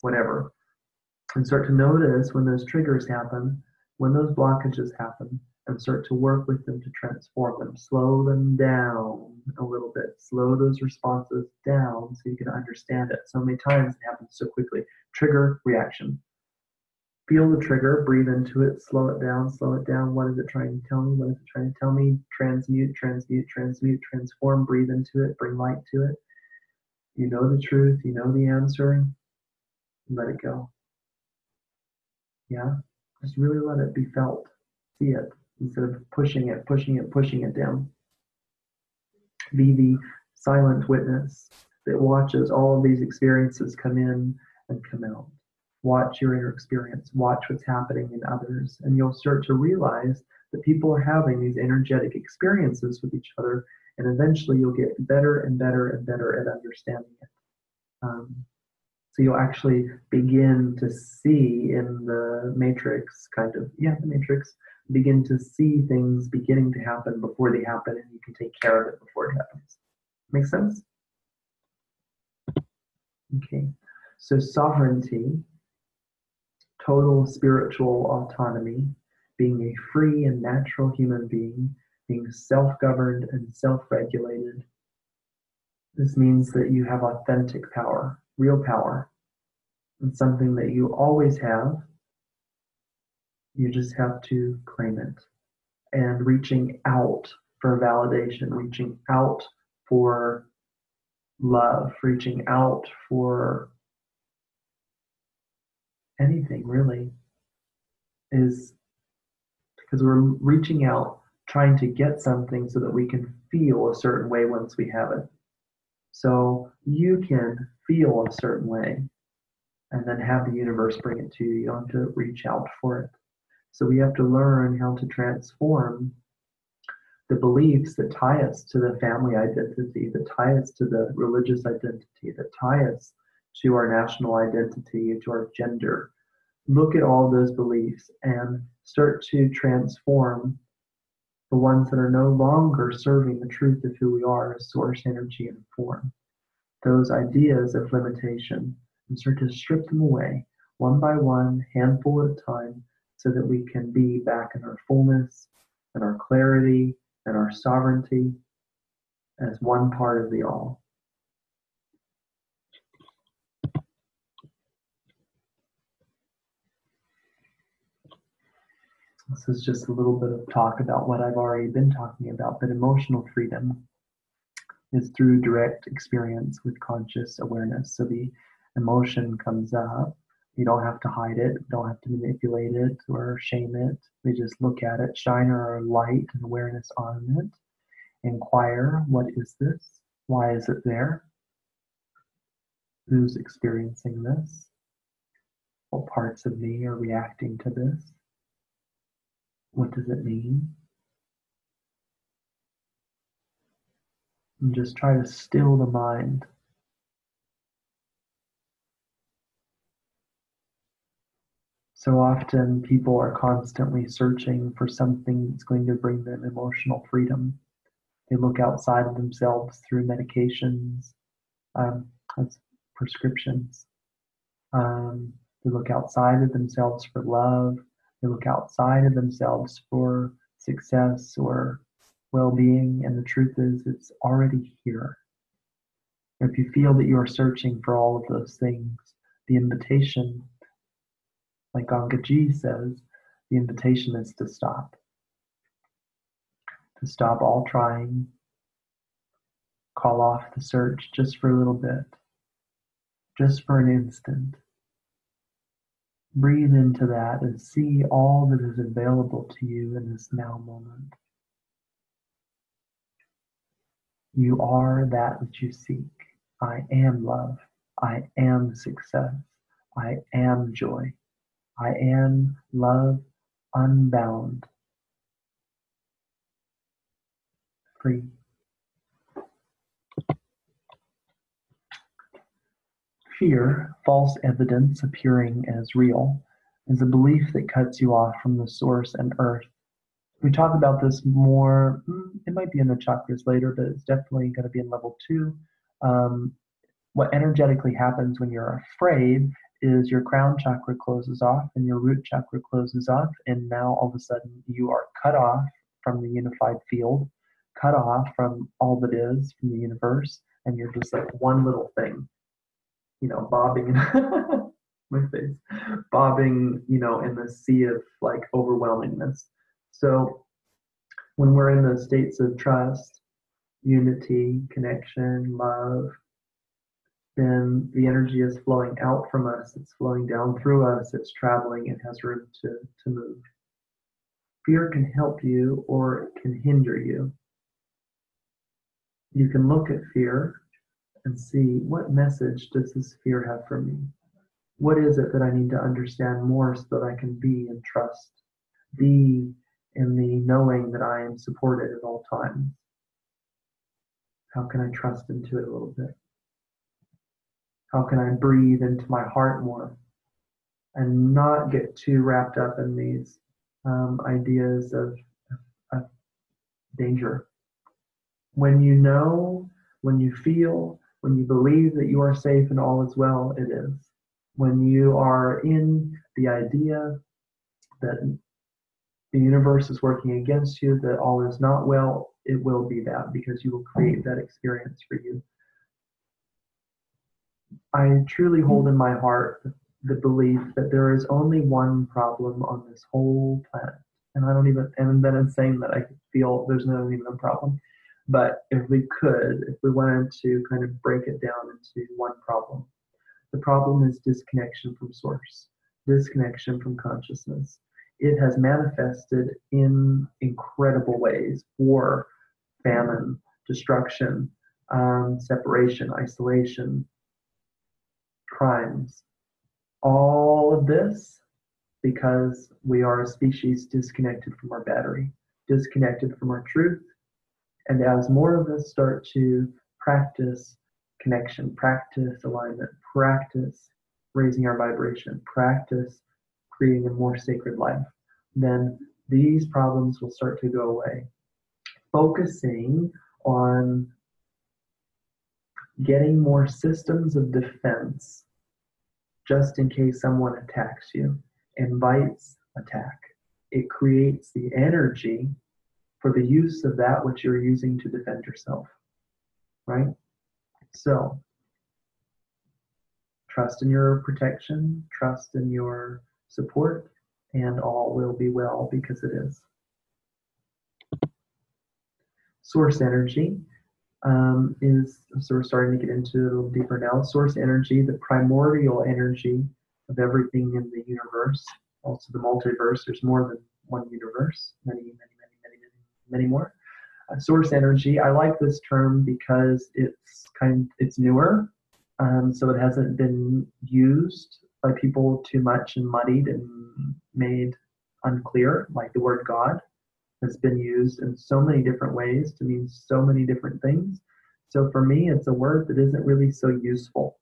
whatever. And start to notice when those triggers happen, when those blockages happen, and start to work with them to transform them. Slow them down a little bit. Slow those responses down so you can understand it. So many times it happens so quickly. Trigger, reaction. Feel the trigger, breathe into it, slow it down, slow it down. What is it trying to tell me? What is it trying to tell me? Transmute, transmute, transmute, transform, breathe into it, bring light to it. You know the truth, you know the answer, let it go. Yeah? Just really let it be felt. See it instead of pushing it down. Be the silent witness that watches all of these experiences come in and come out. Watch your inner experience. Watch what's happening in others. And you'll start to realize that people are having these energetic experiences with each other. And eventually you'll get better and better and better at understanding it. So you'll actually begin to see in the matrix, the matrix, begin to see things beginning to happen before they happen, and you can take care of it before it happens. Make sense? Okay. So sovereignty, total spiritual autonomy, being a free and natural human being, being self-governed and self-regulated. This means that you have authentic power, real power. It's something that you always have. You just have to claim it. And reaching out for validation, reaching out for love, reaching out for anything really, is because we're reaching out, trying to get something so that we can feel a certain way once we have it. So you can feel a certain way and then have the universe bring it to you. You don't have to reach out for it. So we have to learn how to transform the beliefs that tie us to the family identity, that tie us to the religious identity, that tie us to our national identity, to our gender. Look at all those beliefs and start to transform the ones that are no longer serving the truth of who we are as source, energy, and form. Those ideas of limitation, and start to strip them away one by one, handful at a time, so that we can be back in our fullness, and our clarity and our sovereignty as one part of the all. This is just a little bit of talk about what I've already been talking about, but emotional freedom is through direct experience with conscious awareness. So the emotion comes up. You don't have to hide it. You don't have to manipulate it or shame it. We just look at it, shine our light and awareness on it, inquire, what is this? Why is it there? Who's experiencing this? What parts of me are reacting to this? What does it mean? And just try to still the mind. So often people are constantly searching for something that's going to bring them emotional freedom. They look outside of themselves through medications, as prescriptions. They look outside of themselves for love. They look outside of themselves for success or well-being, and the truth is it's already here. If you feel that you are searching for all of those things, the invitation, like Gangaji says, the invitation is to stop. To stop all trying, call off the search just for a little bit, just for an instant. Breathe into that and see all that is available to you in this now moment. You are that which you seek. I am love. I am success. I am joy. I am love unbound. Free. Fear, false evidence appearing as real, is a belief that cuts you off from the source and earth. We talk about this more, it might be in the chakras later, but it's definitely going to be in level 2. What energetically happens when you're afraid is your crown chakra closes off and your root chakra closes off, and now all of a sudden you are cut off from the unified field, cut off from all that is, from the universe, and you're just like one little thing, bobbing my face, bobbing, in the sea of like overwhelmingness. So when we're in those states of trust, unity, connection, love, then the energy is flowing out from us, it's flowing down through us, it's traveling, it has room to move. Fear can help you or it can hinder you. You can look at fear and see, what message does this fear have for me? What is it that I need to understand more so that I can be in trust, be in the knowing that I am supported at all times? How can I trust into it a little bit? How can I breathe into my heart more and not get too wrapped up in these ideas of danger? When you know, when you feel, when you believe that you are safe and all is well, it is. When you are in the idea that the universe is working against you, that all is not well, it will be that, because you will create that experience for you. I truly hold in my heart the belief that there is only one problem on this whole planet. And then in saying that, I feel there's not even a problem. But if we wanted to kind of break it down into one problem, the problem is disconnection from source, disconnection from consciousness. It has manifested in incredible ways: war, famine, destruction, separation, isolation, crimes. All of this because we are a species disconnected from our battery, disconnected from our truth. And as more of us start to practice connection, practice alignment, practice raising our vibration, practice creating a more sacred life, then these problems will start to go away. Focusing on getting more systems of defense just in case someone attacks you invites attack. It creates the energy for the use of that which you're using to defend yourself, right? So, trust in your protection, trust in your support, and all will be well because it is. Source energy so we're starting to get into it a little deeper now. Source energy, the primordial energy of everything in the universe, also the multiverse. There's more than one universe, many more. Source energy, I like this term because it's newer, so it hasn't been used by people too much and muddied and made unclear, like the word God has been used in so many different ways to mean so many different things. So for me, it's a word that isn't really so useful.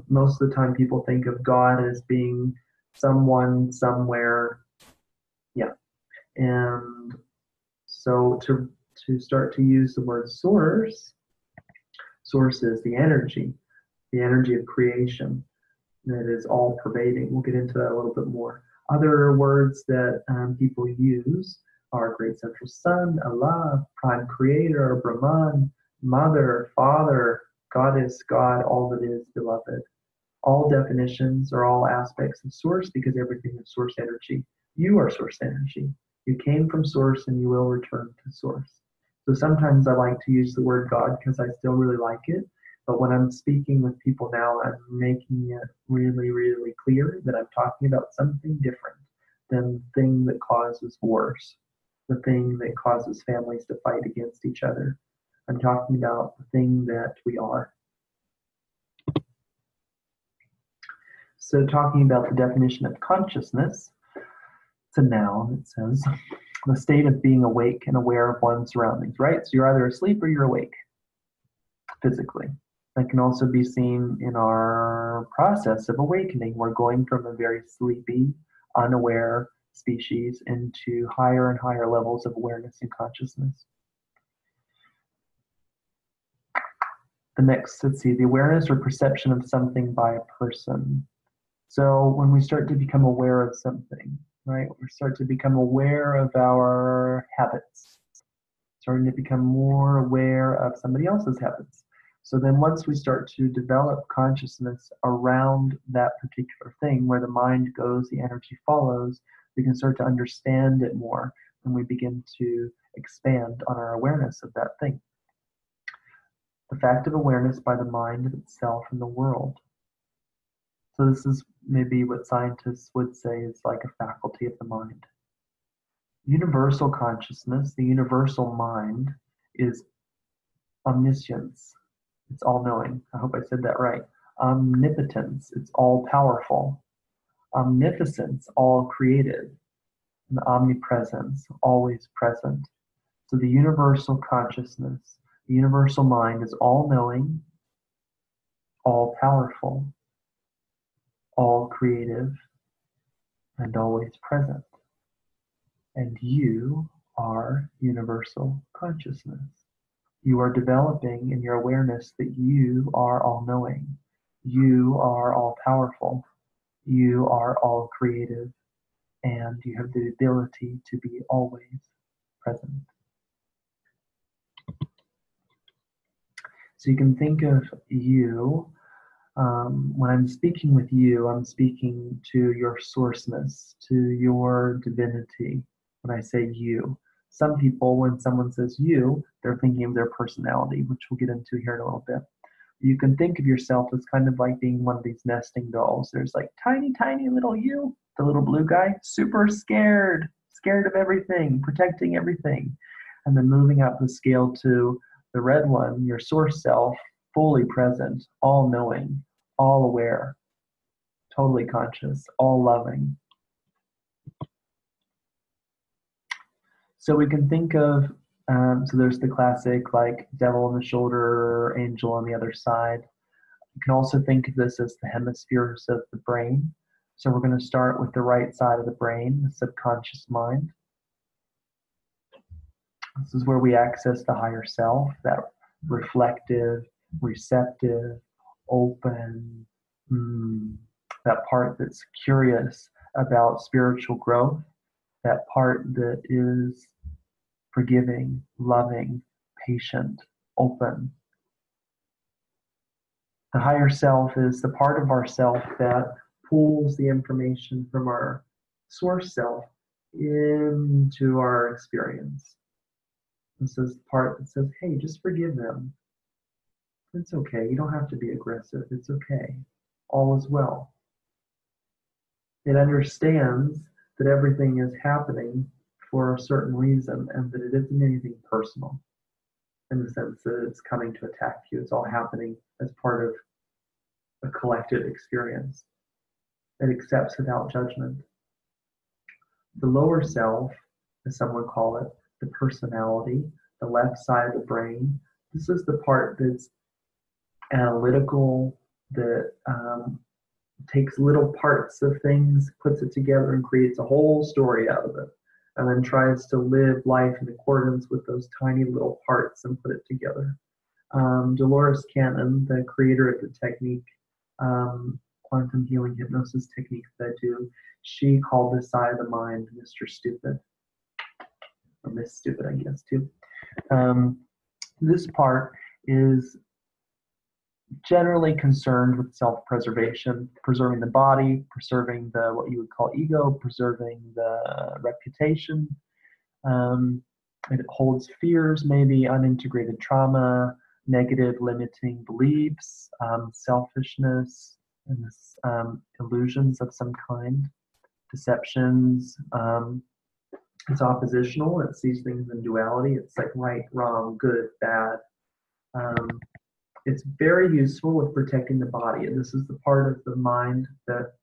Most of the time people think of God as being someone, somewhere, yeah. And so to start to use the word source is the energy of creation that is all pervading. We'll get into that a little bit more. Other words that people use are Great Central Sun, Allah, Prime Creator, Brahman, Mother, Father, Goddess, God, all that is, beloved. All definitions are all aspects of source because everything is source energy. You are source energy. You came from source and you will return to source. So sometimes I like to use the word God because I still really like it. But when I'm speaking with people now, I'm making it really, really clear that I'm talking about something different than the thing that causes wars, the thing that causes families to fight against each other. I'm talking about the thing that we are. So talking about the definition of consciousness, it's a noun. It says the state of being awake and aware of one's surroundings, right? So you're either asleep or you're awake physically. That can also be seen in our process of awakening. We're going from a very sleepy, unaware species into higher and higher levels of awareness and consciousness. The next, let's see, the awareness or perception of something by a person. So when we start to become aware of something, right, we start to become aware of our habits, starting to become more aware of somebody else's habits. So then once we start to develop consciousness around that particular thing, where the mind goes, the energy follows, we can start to understand it more, and we begin to expand on our awareness of that thing. The fact of awareness by the mind of itself and the world. So this is maybe what scientists would say is like a faculty of the mind. Universal consciousness, the universal mind, is omniscience. It's all-knowing. I hope I said that right. Omnipotence, it's all-powerful. Omnificence, all-creative. And omnipresence, always present. So the universal consciousness, the universal mind is all-knowing, all-powerful, all-creative, and always present. And you are universal consciousness. You are developing in your awareness that you are all-knowing. You are all-powerful. You are all-creative. And you have the ability to be always present. So you can think of you, when I'm speaking with you, I'm speaking to your sourceness, to your divinity, when I say you. Some people, when someone says you, they're thinking of their personality, which we'll get into here in a little bit. You can think of yourself as kind of like being one of these nesting dolls. There's like tiny, tiny little you, the little blue guy, super scared of everything, protecting everything. And then moving up the scale to the red one, your source self, fully present, all-knowing, all aware, totally conscious, all loving. So we can think of, so there's the classic like devil on the shoulder, angel on the other side. You can also think of this as the hemispheres of the brain. So we're going to start with the right side of the brain, the subconscious mind. This is where we access the higher self, that reflective, receptive, open, that part that's curious about spiritual growth, that part that is forgiving, loving, patient, open. The higher self is the part of ourself that pulls the information from our source self into our experience. This is the part that says, hey, just forgive them. It's okay. You don't have to be aggressive. It's okay. All is well. It understands that everything is happening for a certain reason and that it isn't anything personal in the sense that it's coming to attack you. It's all happening as part of a collective experience. It accepts without judgment. The lower self, as some would call it, the personality, the left side of the brain, this is the part that's analytical, that takes little parts of things, puts it together and creates a whole story out of it, and then tries to live life in accordance with those tiny little parts and put it together. Dolores Cannon, the creator of the technique, quantum healing hypnosis technique that I do, she called this side of the mind Mr. Stupid, or Miss Stupid, I guess, too. This part is generally concerned with self-preservation, preserving the body, preserving the what you would call ego, preserving the reputation. It holds fears, maybe unintegrated trauma, negative limiting beliefs, selfishness, and illusions of some kind, deceptions. It's oppositional. It sees things in duality. It's like right, wrong, good, bad. It's very useful with protecting the body. And this is the part of the mind that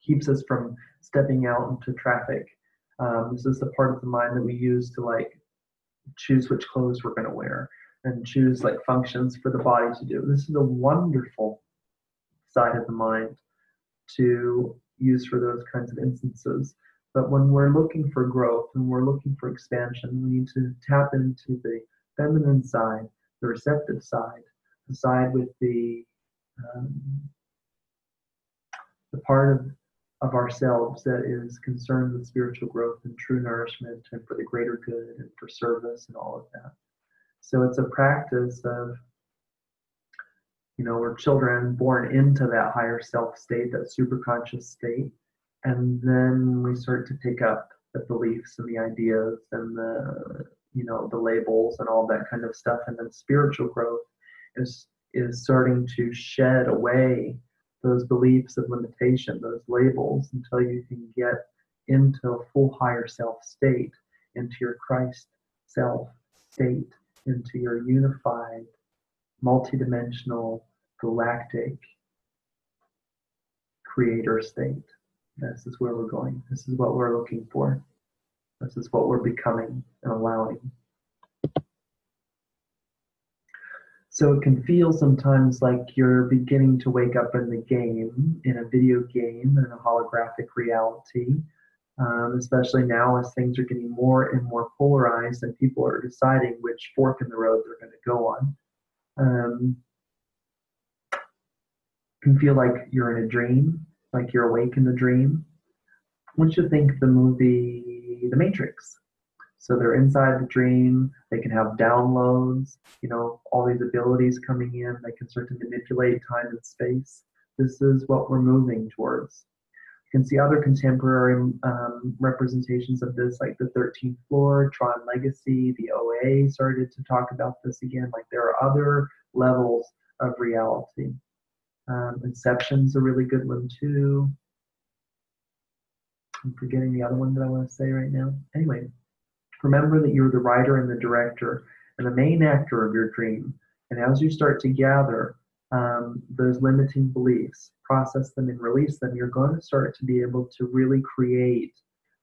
keeps us from stepping out into traffic. This is the part of the mind that we use to like choose which clothes we're going to wear and choose like functions for the body to do. This is a wonderful side of the mind to use for those kinds of instances. But when we're looking for growth and we're looking for expansion, we need to tap into the feminine side, the receptive side, the side with the part of ourselves that is concerned with spiritual growth and true nourishment and for the greater good and for service and all of that. So it's a practice of, we're children born into that higher self state, that superconscious state, and then we start to pick up the beliefs and the ideas and the labels and all that kind of stuff. And then spiritual growth is starting to shed away those beliefs of limitation, those labels, until you can get into a full higher self state, into your Christ self state, into your unified, multidimensional, galactic creator state. This is where we're going. This is what we're looking for. This is what we're becoming and allowing. So it can feel sometimes like you're beginning to wake up in the game, in a video game, in a holographic reality, especially now as things are getting more and more polarized and people are deciding which fork in the road they're going to go on. It can feel like you're in a dream, like you're awake in the dream. Once you think the movie The Matrix. So they're inside the dream, they can have downloads, all these abilities coming in, they can start to manipulate time and space. This is what we're moving towards. You can see other contemporary representations of this, like the 13th Floor, Tron Legacy, the OA started to talk about this again. Like there are other levels of reality. Inception's a really good one too. I'm forgetting the other one that I want to say right now. Anyway. Remember that you're the writer and the director and the main actor of your dream. And as you start to gather those limiting beliefs, process them and release them, you're going to start to be able to really create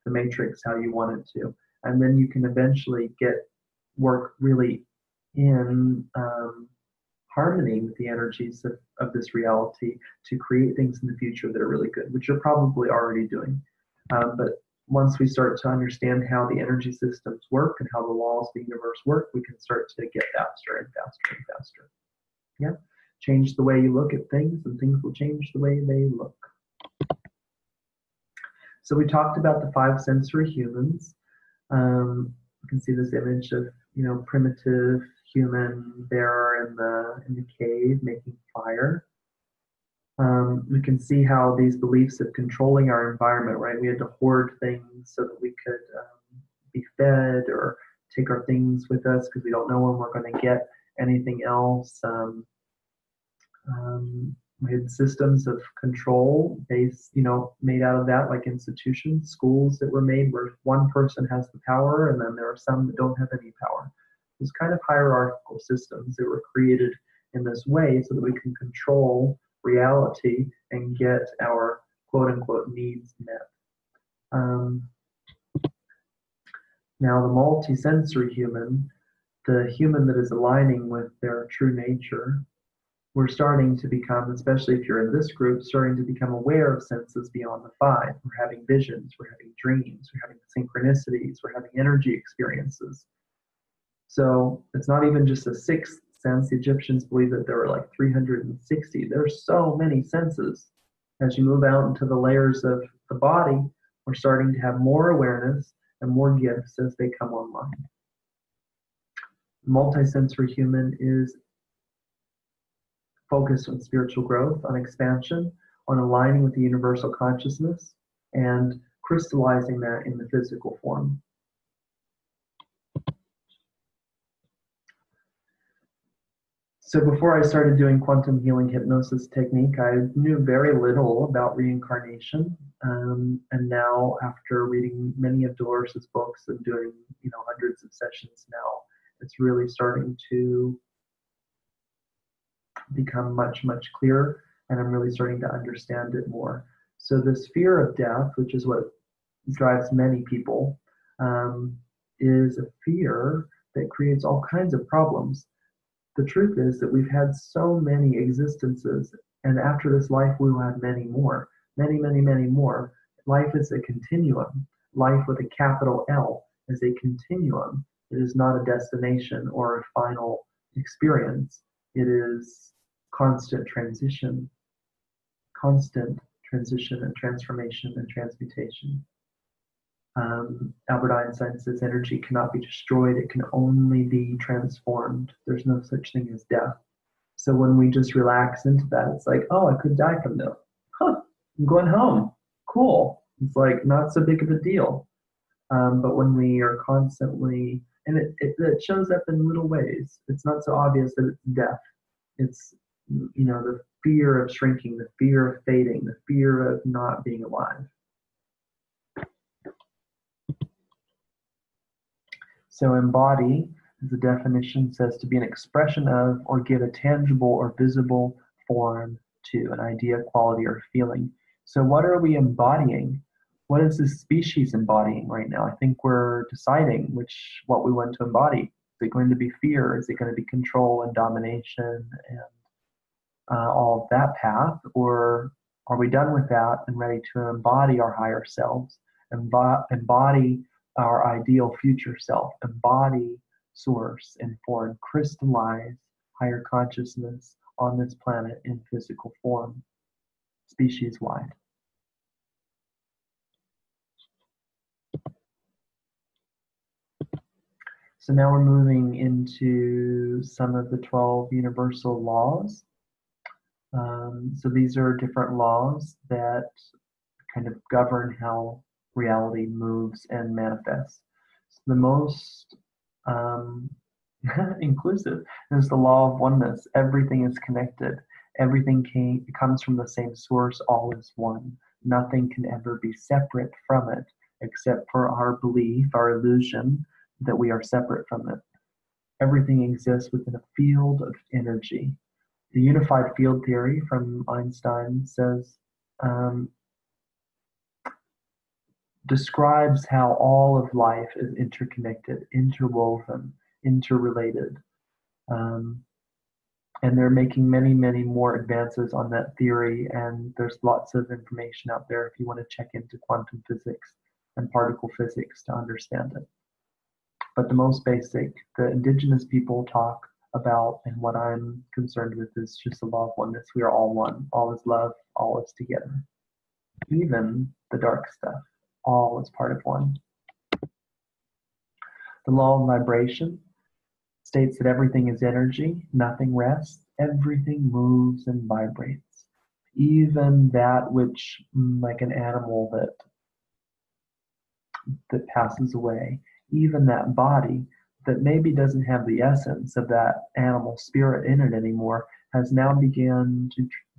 the matrix how you want it to. And then you can eventually work really in harmony with the energies of this reality to create things in the future that are really good, which you're probably already doing. But once we start to understand how the energy systems work and how the laws of the universe work, we can start to get faster and faster and faster. Yeah, change the way you look at things and things will change the way they look. So we talked about the 5 sensory humans. You can see this image of, you know, primitive human there in the cave making fire. We can see how these beliefs of controlling our environment, right? We had to hoard things so that we could be fed, or take our things with us because we don't know when we're going to get anything else. We had systems of control based, you know, made out of that, like institutions, schools that were made where one person has the power and then there are some that don't have any power. Those kind of hierarchical systems that were created in this way so that we can control reality and get our quote unquote needs met. Now the multisensory human, the human that is aligning with their true nature, we're starting to become, especially if you're in this group, starting to become aware of senses beyond the five. We're having visions, we're having dreams, we're having synchronicities, we're having energy experiences. So it's not even just a sixth sense. The Egyptians believe that there were like 360. There's so many senses. As you move out into the layers of the body, we're starting to have more awareness and more gifts as they come online. The multisensory human is focused on spiritual growth, on expansion, on aligning with the universal consciousness, and crystallizing that in the physical form. So before I started doing quantum healing hypnosis technique, I knew very little about reincarnation. And now, after reading many of Dolores's books and doing, you know, hundreds of sessions now, it's really starting to become much, much clearer, and I'm really starting to understand it more. So this fear of death, which is what drives many people, is a fear that creates all kinds of problems. The truth is that we've had so many existences, and after this life we will have many more, many, many, many more. Life is a continuum. Life with a capital L is a continuum. It is not a destination or a final experience. It is constant transition and transformation and transmutation. Albert Einstein says energy cannot be destroyed, it can only be transformed. There's no such thing as death. So when we just relax into that, it's like, oh, I could die from this. Huh, I'm going home. Cool. It's like not so big of a deal. But when we are constantly, and it shows up in little ways. It's not so obvious that it's death. It's, you know, the fear of shrinking, the fear of fading, the fear of not being alive. So embody, as the definition says, to be an expression of or give a tangible or visible form to an idea, quality, or feeling. So what are we embodying? What is this species embodying right now? I think we're deciding what we want to embody. Is it going to be fear? Is it going to be control and domination and all of that path? Or are we done with that and ready to embody our higher selves, embody our ideal future self, embody source, inform, crystallize higher consciousness on this planet in physical form, species-wide? So now we're moving into some of the 12 universal laws. So these are different laws that kind of govern how reality moves and manifests. So the most inclusive is the law of oneness. Everything is connected. Everything comes from the same source. All is one. Nothing can ever be separate from it, except for our belief, our illusion that we are separate from it. Everything exists within a field of energy. The unified field theory from Einstein says, describes how all of life is interconnected, interwoven, interrelated. And they're making many, many more advances on that theory, and there's lots of information out there if you want to check into quantum physics and particle physics to understand it. But the most basic, the indigenous people talk about, and what I'm concerned with, is just the law of oneness. We are all one. All is love. All is together. Even the dark stuff. All is part of one. The law of vibration states that everything is energy, nothing rests, everything moves and vibrates. Even that which, like an animal that passes away, even that body that maybe doesn't have the essence of that animal spirit in it anymore, has now begun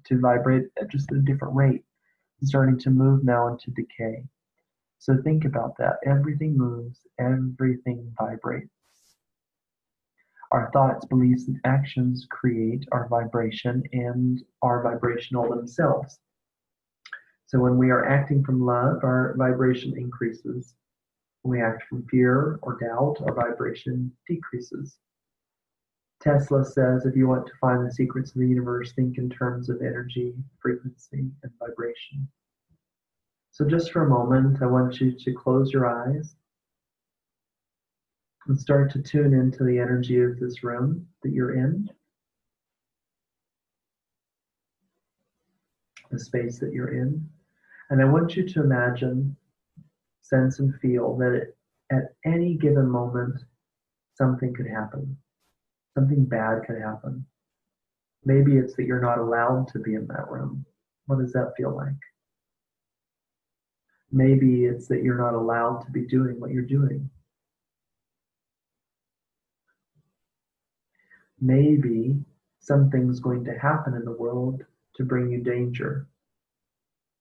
to vibrate at just a different rate, starting to move now into decay. So think about that. Everything moves, everything vibrates. Our thoughts, beliefs, and actions create our vibration and are vibrational themselves. So when we are acting from love, our vibration increases. When we act from fear or doubt, our vibration decreases. Tesla says, if you want to find the secrets of the universe, think in terms of energy, frequency, and vibration. So just for a moment, I want you to close your eyes and start to tune into the energy of this room that you're in, the space that you're in. And I want you to imagine, sense, and feel that at any given moment, something could happen. Something bad could happen. Maybe it's that you're not allowed to be in that room. What does that feel like? Maybe it's that you're not allowed to be doing what you're doing. Maybe something's going to happen in the world to bring you danger.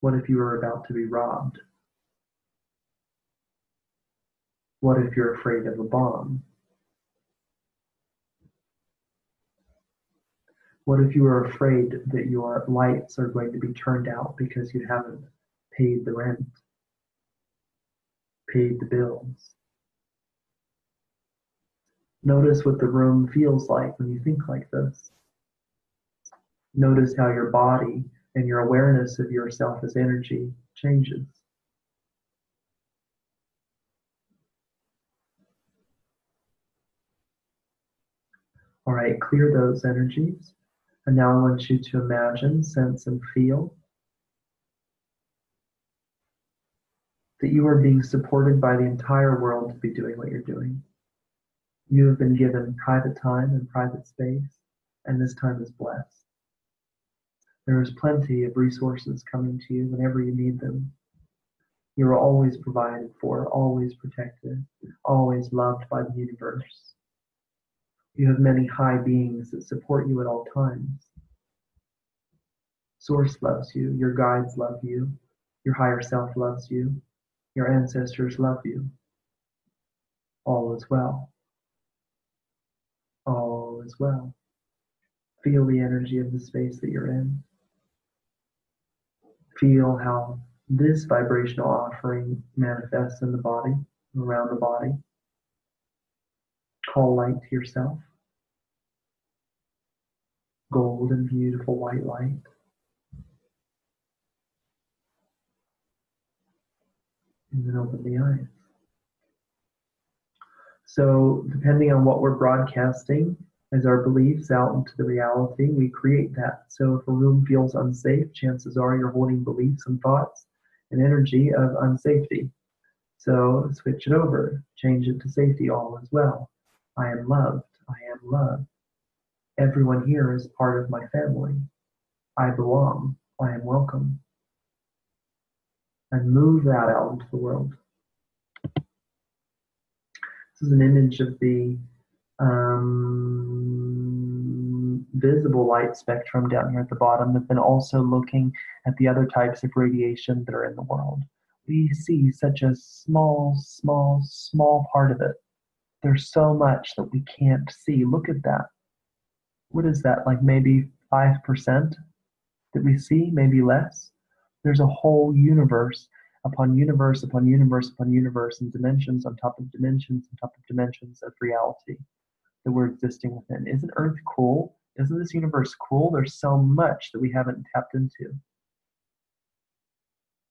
What if you were about to be robbed? What if you're afraid of a bomb? What if you are afraid that your lights are going to be turned out because you haven't paid the rent, paid the bills? Notice what the room feels like when you think like this. Notice how your body and your awareness of yourself as energy changes. All right, clear those energies. And now I want you to imagine, sense, and feel that you are being supported by the entire world to be doing what you're doing. You have been given private time and private space, and this time is blessed. There is plenty of resources coming to you whenever you need them. You are always provided for, always protected, always loved by the universe. You have many high beings that support you at all times. Source loves you, your guides love you, your higher self loves you, your ancestors love you. All is well. All is well. Feel the energy of the space that you're in. Feel how this vibrational offering manifests in the body, around the body. Call light to yourself. Golden, beautiful white light. And then open the eyes. So depending on what we're broadcasting as our beliefs out into the reality, we create that. So if a room feels unsafe, chances are you're holding beliefs and thoughts and energy of unsafety. So switch it over, change it to safety. All is well. I am loved. I am loved. Everyone here is part of my family. I belong. I am welcome. And move that out into the world. This is an image of the visible light spectrum down here at the bottom, but then also looking at the other types of radiation that are in the world. We see such a small, small, small part of it. There's so much that we can't see. Look at that. What is that, like maybe 5% that we see, maybe less? There's a whole universe upon universe upon universe upon universe, and dimensions on top of dimensions on top of dimensions of reality that we're existing within. Isn't Earth cool? Isn't this universe cool? There's so much that we haven't tapped into.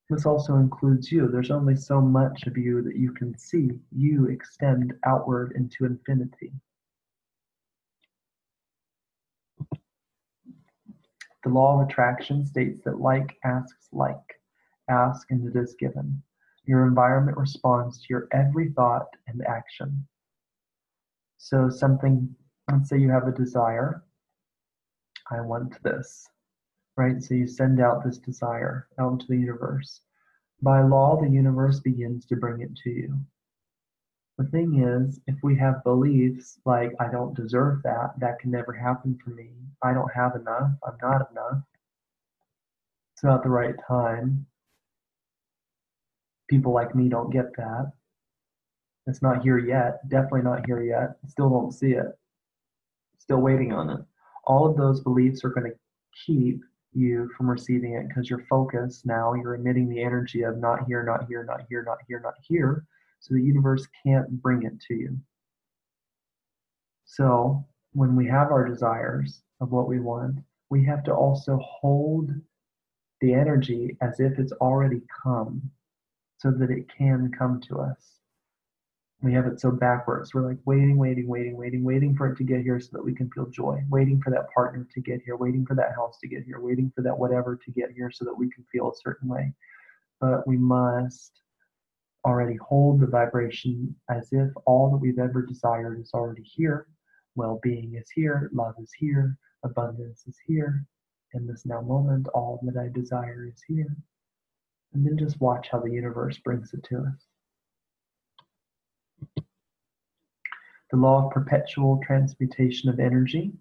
This also includes you. There's only so much of you that you can see. You extend outward into infinity. The law of attraction states that like asks like. Ask and it is given. Your environment responds to your every thought and action. So something, let's say you have a desire. I want this, right? So you send out this desire out into the universe. By law, the universe begins to bring it to you. The thing is, if we have beliefs like, I don't deserve that, that can never happen for me, I don't have enough, I'm not enough, it's not the right time, people like me don't get that, it's not here yet, definitely not here yet, still don't see it, still waiting on it. All of those beliefs are going to keep you from receiving it because you're focused now, you're emitting the energy of not here, not here, not here, not here, not here, so the universe can't bring it to you. So when we have our desires of what we want, we have to also hold the energy as if it's already come so that it can come to us. We have it so backwards. We're like waiting for it to get here so that we can feel joy, waiting for that partner to get here, waiting for that house to get here, waiting for that whatever to get here so that we can feel a certain way. But we must already hold the vibration as if all that we've ever desired is already here. Well-being is here, love is here, abundance is here. In this now moment, all that I desire is here. And then just watch how the universe brings it to us. The law of perpetual transmutation of energy.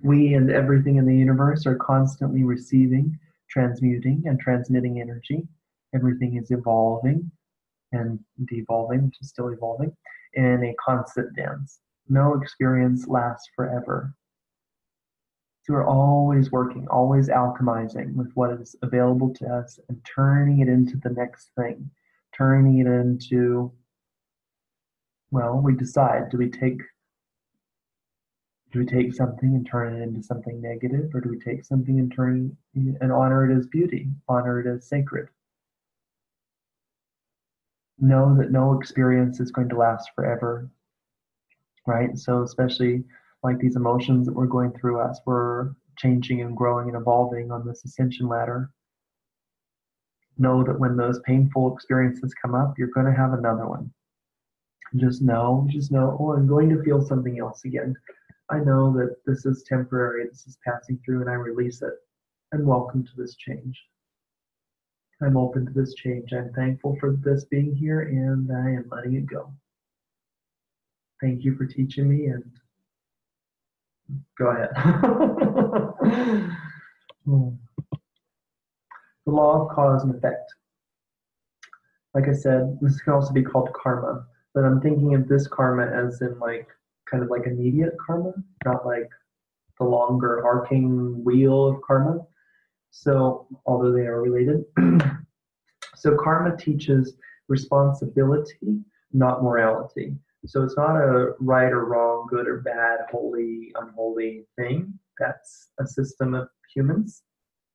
We and everything in the universe are constantly receiving, transmuting, and transmitting energy. Everything is evolving and devolving, which is still evolving, in a constant dance. No experience lasts forever. So we're always working, always alchemizing with what is available to us and turning it into the next thing, turning it into, well, we decide, do we take something and turn it into something negative, or do we take something and honor it as beauty, honor it as sacred? Know that no experience is going to last forever, right? So especially like these emotions that we're going through as we're changing and growing and evolving on this ascension ladder, know that when those painful experiences come up, you're going to have another one. Just know, oh, I'm going to feel something else again. I know that this is temporary, this is passing through, and I release it. And welcome to this change. I'm open to this change. I'm thankful for this being here, and I am letting it go. Thank you for teaching me, and go ahead. The law of cause and effect. Like I said, this can also be called karma, but I'm thinking of this karma as in like kind of like immediate karma, not like the longer arcing wheel of karma. So, although they are related. So karma teaches responsibility, not morality. So it's not a right or wrong, good or bad, holy, unholy thing. That's a system of humans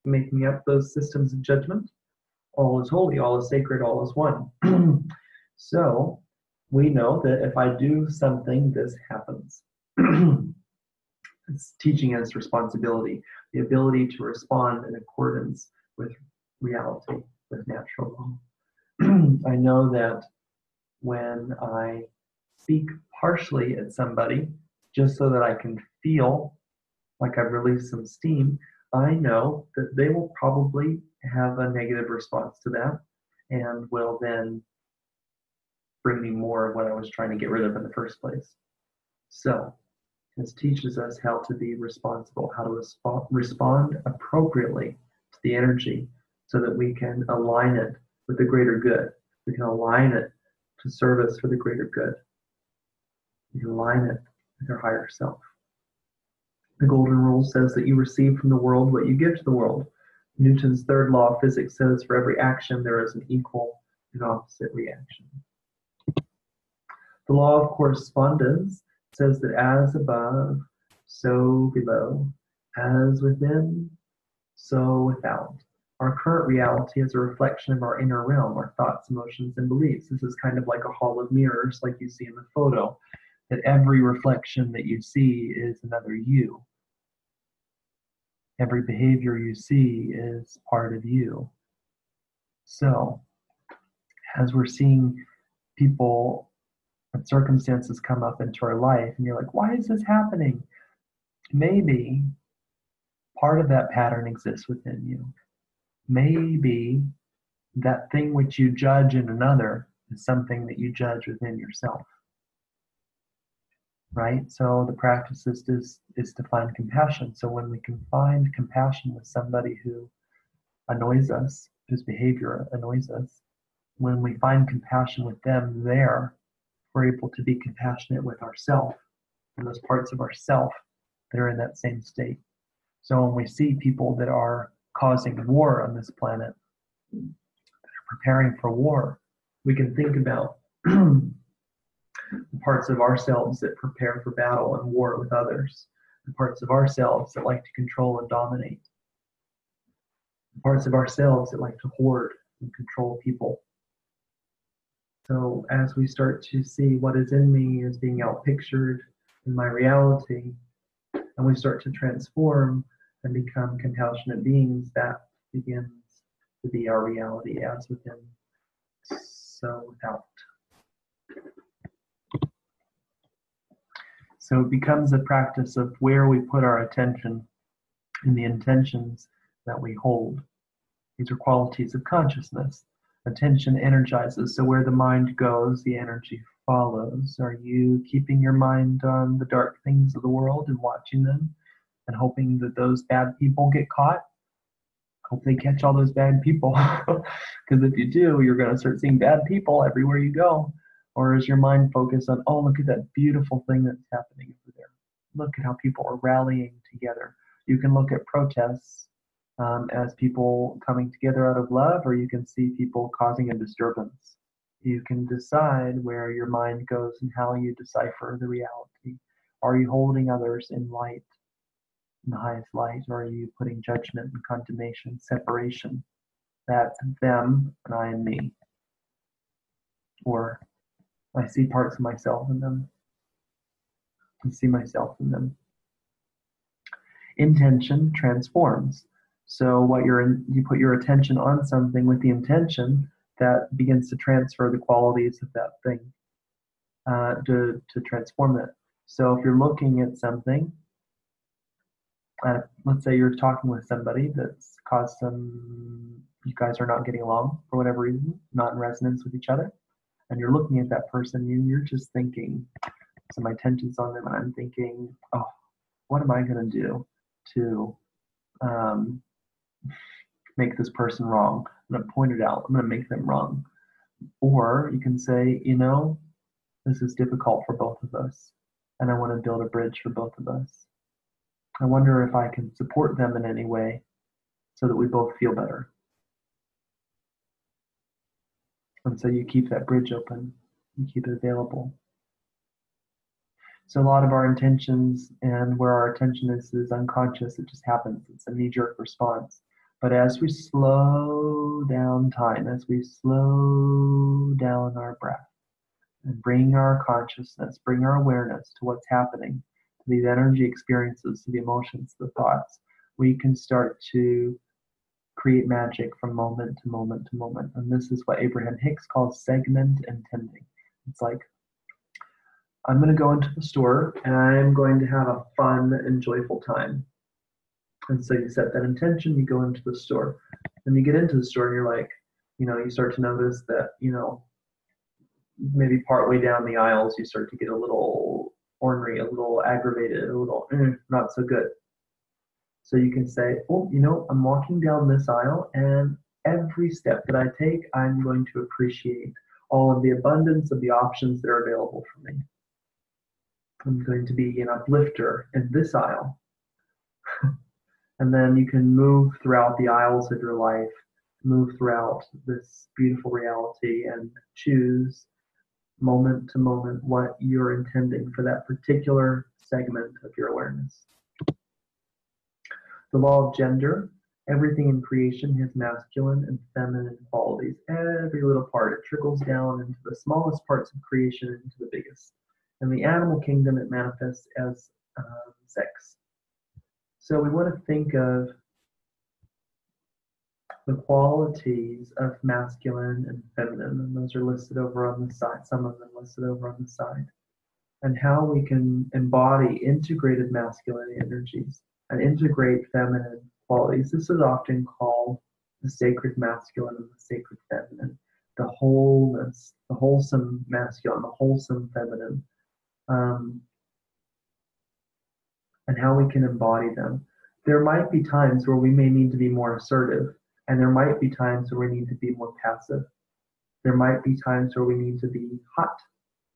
making up those systems of judgment. All is holy, all is sacred, all is one. So we know that if I do something, this happens. It's teaching us responsibility, the ability to respond in accordance with reality, with natural law. I know that when I speak harshly at somebody, just so that I can feel like I've released some steam, I know that they will probably have a negative response to that and will then bring me more of what I was trying to get rid of in the first place. So this teaches us how to be responsible, how to respond appropriately to the energy so that we can align it with the greater good. We can align it to service for the greater good. We can align it with our higher self. The golden rule says that you receive from the world what you give to the world. Newton's third law of physics says for every action there is an equal and opposite reaction. The law of correspondence says that as above, so below, as within, so without. Our current reality is a reflection of our inner realm, our thoughts, emotions, and beliefs. This is kind of like a hall of mirrors, like you see in the photo, that every reflection that you see is another you. Every behavior you see is part of you. So, as we're seeing people And circumstances come up into our life and you're like, why is this happening? Maybe part of that pattern exists within you. Maybe that thing which you judge in another is something that you judge within yourself. Right? So the practice is to find compassion. So when we can find compassion with somebody who annoys us, whose behavior annoys us, when we find compassion with them there, we're able to be compassionate with ourselves and those parts of ourself that are in that same state. So when we see people that are causing war on this planet, that are preparing for war, we can think about the parts of ourselves that prepare for battle and war with others, the parts of ourselves that like to control and dominate, the parts of ourselves that like to hoard and control people. So as we start to see what is in me as being outpictured in my reality, and we start to transform and become compassionate beings, that begins to be our reality as within, so without. So it becomes a practice of where we put our attention and the intentions that we hold. These are qualities of consciousness. Attention energizes, so where the mind goes, the energy follows. Are you keeping your mind on the dark things of the world and watching them and hoping that those bad people get caught? Hope they catch all those bad people. Because if you do, you're going to start seeing bad people everywhere you go. Or is your mind focused on, oh, look at that beautiful thing that's happening over there. Look at how people are rallying together. You can look at protests as people coming together out of love, or you can see people causing a disturbance. You can decide where your mind goes and how you decipher the reality. Are you holding others in light, in the highest light, or are you putting judgment and condemnation, separation? That's them and I and me. Or I see parts of myself in them. I see myself in them. Intention transforms. So what you put your attention on something with the intention that begins to transfer the qualities of that thing, to transform it. So if you're looking at something, let's say you're talking with somebody that's caused you guys are not getting along for whatever reason, not in resonance with each other, and you're looking at that person, you're just thinking, so my attention's on them, and I'm thinking, oh, what am I going to do to make this person wrong? I'm going to point it out. I'm going to make them wrong. Or you can say, this is difficult for both of us, and I want to build a bridge for both of us. I wonder if I can support them in any way so that we both feel better. And so you keep that bridge open, you keep it available. So a lot of our intentions and where our attention is unconscious. It just happens. It's a knee-jerk response. But as we slow down time, as we slow down our breath, and bring our consciousness, bring our awareness to what's happening, to these energy experiences, to the emotions, the thoughts, we can start to create magic from moment to moment to moment. And this is what Abraham Hicks calls segment intending. It's like, I'm going to go into the store and I'm going to have a fun and joyful time. And so you set that intention, you go into the store. And you get into the store and you're like, you start to notice that, maybe partway down the aisles, you start to get a little ornery, a little aggravated, a little not so good. So you can say, oh, I'm walking down this aisle, and every step that I take, I'm going to appreciate all of the abundance of the options that are available for me. I'm going to be an uplifter in this aisle. And then you can move throughout the aisles of your life, move throughout this beautiful reality, and choose moment to moment what you're intending for that particular segment of your awareness. The law of gender, everything in creation has masculine and feminine qualities. Every little part, it trickles down into the smallest parts of creation into the biggest. In the animal kingdom, it manifests as sex. So we want to think of the qualities of masculine and feminine, and those are listed over on the side, some of them listed over on the side, and how we can embody integrated masculine energies and integrate feminine qualities. This is often called the sacred masculine and the sacred feminine, the wholeness, the wholesome masculine, the wholesome feminine, and how we can embody them. There might be times where we may need to be more assertive, and there might be times where we need to be more passive. There might be times where we need to be hot,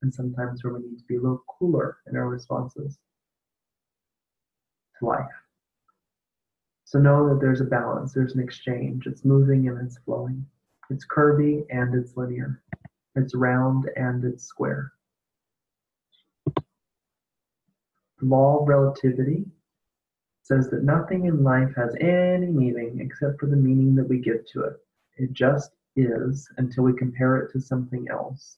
and sometimes where we need to be a little cooler in our responses to life. So know that there's a balance, there's an exchange. It's moving and it's flowing. It's curvy and it's linear. It's round and it's square. The law of relativity says that nothing in life has any meaning except for the meaning that we give to it. It just is until we compare it to something else.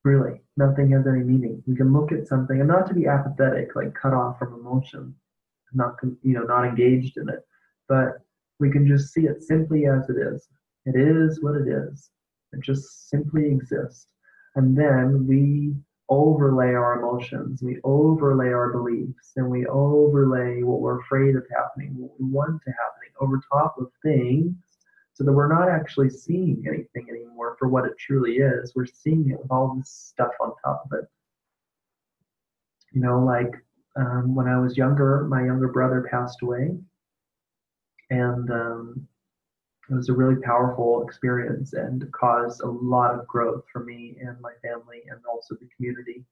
Really, nothing has any meaning. We can look at something, and not to be apathetic, like cut off from emotion, not engaged in it, but we can just see it simply as it is. It is what it is. It just simply exists. And then we overlay our emotions, we overlay our beliefs, and we overlay what we're afraid of happening, what we want to happening over top of things, so that we're not actually seeing anything anymore for what it truly is. We're seeing it with all this stuff on top of it. You know, like when I was younger, my younger brother passed away, and it was a really powerful experience and caused a lot of growth for me and my family and also the community.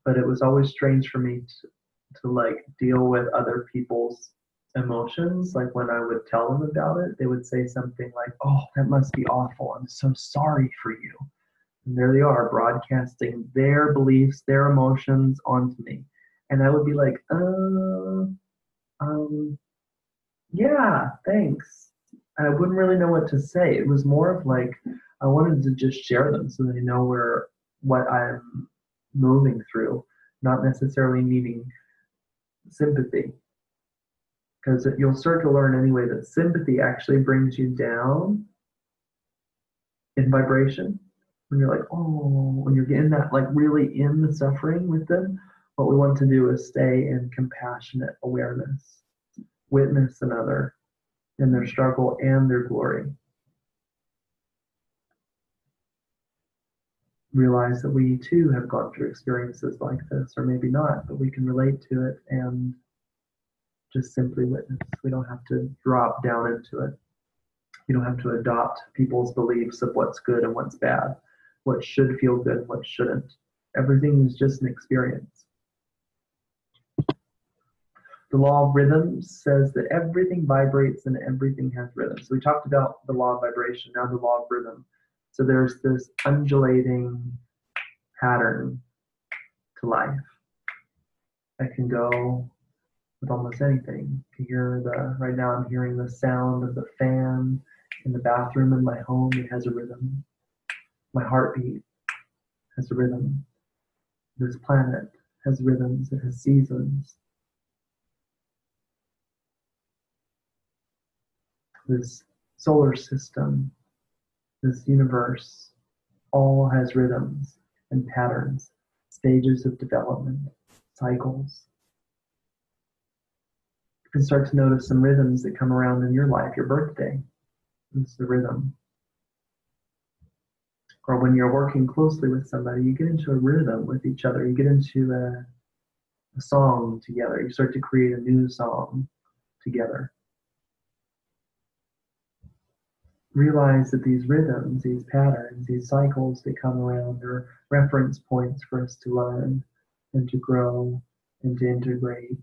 But it was always strange for me to like deal with other people's emotions. Like when I would tell them about it, they would say something like, "Oh, that must be awful. I'm so sorry for you." And there they are, broadcasting their beliefs, their emotions onto me. And I would be like, yeah, thanks. I wouldn't really know what to say. It was more of like, I wanted to just share them so they know what I'm moving through, not necessarily needing sympathy. Because you'll start to learn anyway that sympathy actually brings you down in vibration. When you're like, oh, when you're getting that, like really in the suffering with them, what we want to do is stay in compassionate awareness, witness another in their struggle and their glory. Realize that we too have gone through experiences like this, or maybe not, but we can relate to it and just simply witness. We don't have to drop down into it. You don't have to adopt people's beliefs of what's good and what's bad, what should feel good and what shouldn't. Everything is just an experience. The law of rhythm says that everything vibrates and everything has rhythm. So we talked about the law of vibration, now the law of rhythm. So there's this undulating pattern to life that can go with almost anything. You hear right now I'm hearing the sound of the fan in the bathroom in my home. It has a rhythm. My heartbeat has a rhythm. This planet has rhythms. It has seasons. This solar system, this universe, all has rhythms and patterns, stages of development, cycles. You can start to notice some rhythms that come around in your life. Your birthday is the rhythm. Or when you're working closely with somebody, you get into a rhythm with each other. You get into a song together. You start to create a new song together. Realize that these rhythms, these patterns, these cycles that come around are reference points for us to learn and to grow and to integrate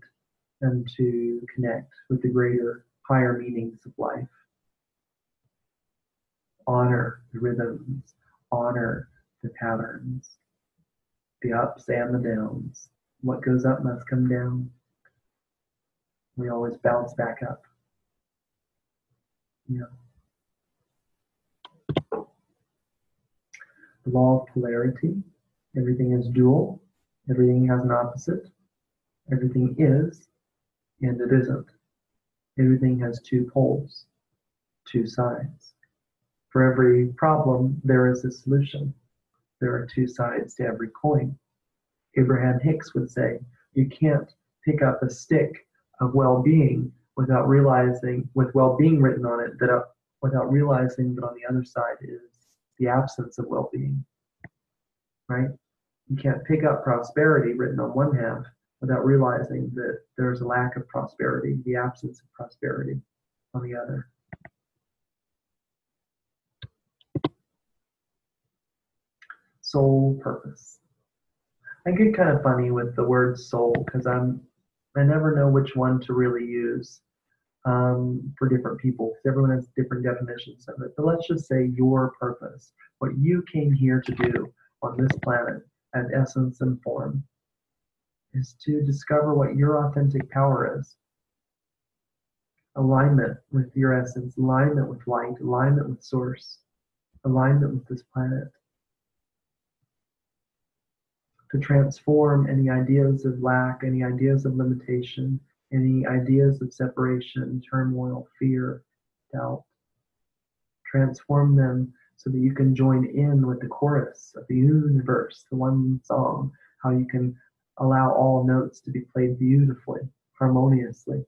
and to connect with the greater, higher meanings of life. Honor the rhythms, honor the patterns, the ups and the downs. What goes up must come down. We always bounce back up. Yeah. The law of polarity. Everything is dual. Everything has an opposite. Everything is, and it isn't. Everything has two poles, two sides. For every problem, there is a solution. There are two sides to every coin. Abraham Hicks would say, you can't pick up a stick of well-being without realizing, with well-being written on it, without realizing that on the other side is the absence of well-being, right? You can't pick up prosperity written on one half without realizing that there's a lack of prosperity, the absence of prosperity on the other. Soul purpose. I get kind of funny with the word soul because I never know which one to really use for different people, because everyone has different definitions of it. But let's just say your purpose, what you came here to do on this planet as essence and form, is to discover what your authentic power is. Alignment with your essence, alignment with light, alignment with source, alignment with this planet. To transform any ideas of lack, any ideas of limitation, any ideas of separation, turmoil, fear, doubt. Transform them so that you can join in with the chorus of the universe, the one song, how you can allow all notes to be played beautifully, harmoniously,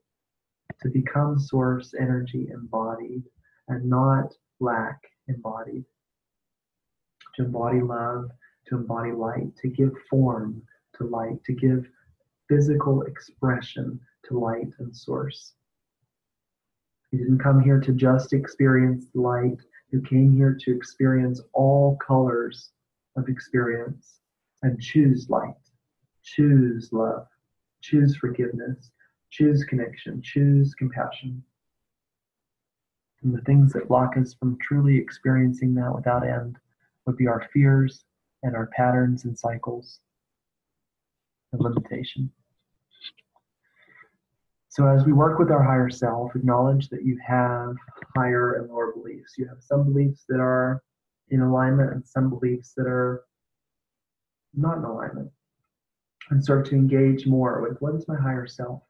to become source energy embodied and not lack embodied, to embody love, to embody light, to give form to light, to give physical expression to light and source. You didn't come here to just experience light. You came here to experience all colors of experience and choose light, choose love, choose forgiveness, choose connection, choose compassion. And the things that block us from truly experiencing that without end would be our fears and our patterns and cycles of limitation. So as we work with our higher self, acknowledge that you have higher and lower beliefs. You have some beliefs that are in alignment and some beliefs that are not in alignment. And start to engage more with, what is my higher self?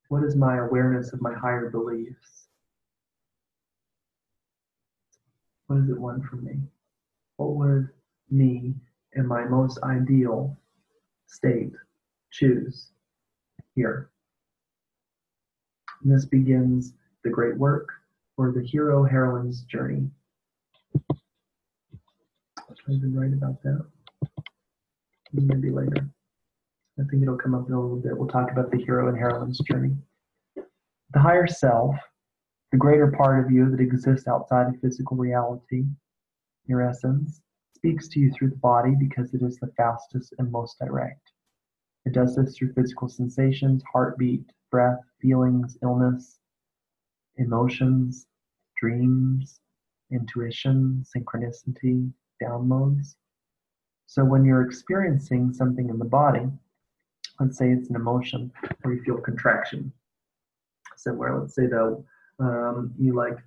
What is my awareness of my higher beliefs? What does it want from me? What would me in my most ideal state choose here? And this begins the great work, or the hero-heroine's journey. I didn't write about that. Maybe later. I think it'll come up in a little bit. We'll talk about the hero and heroine's journey. The higher self, the greater part of you that exists outside of physical reality, your essence, speaks to you through the body because it is the fastest and most direct. It does this through physical sensations, heartbeat, breath, feelings, illness, emotions, dreams, intuition, synchronicity, downloads. So when you're experiencing something in the body, let's say it's an emotion where you feel contraction somewhere. Let's say though you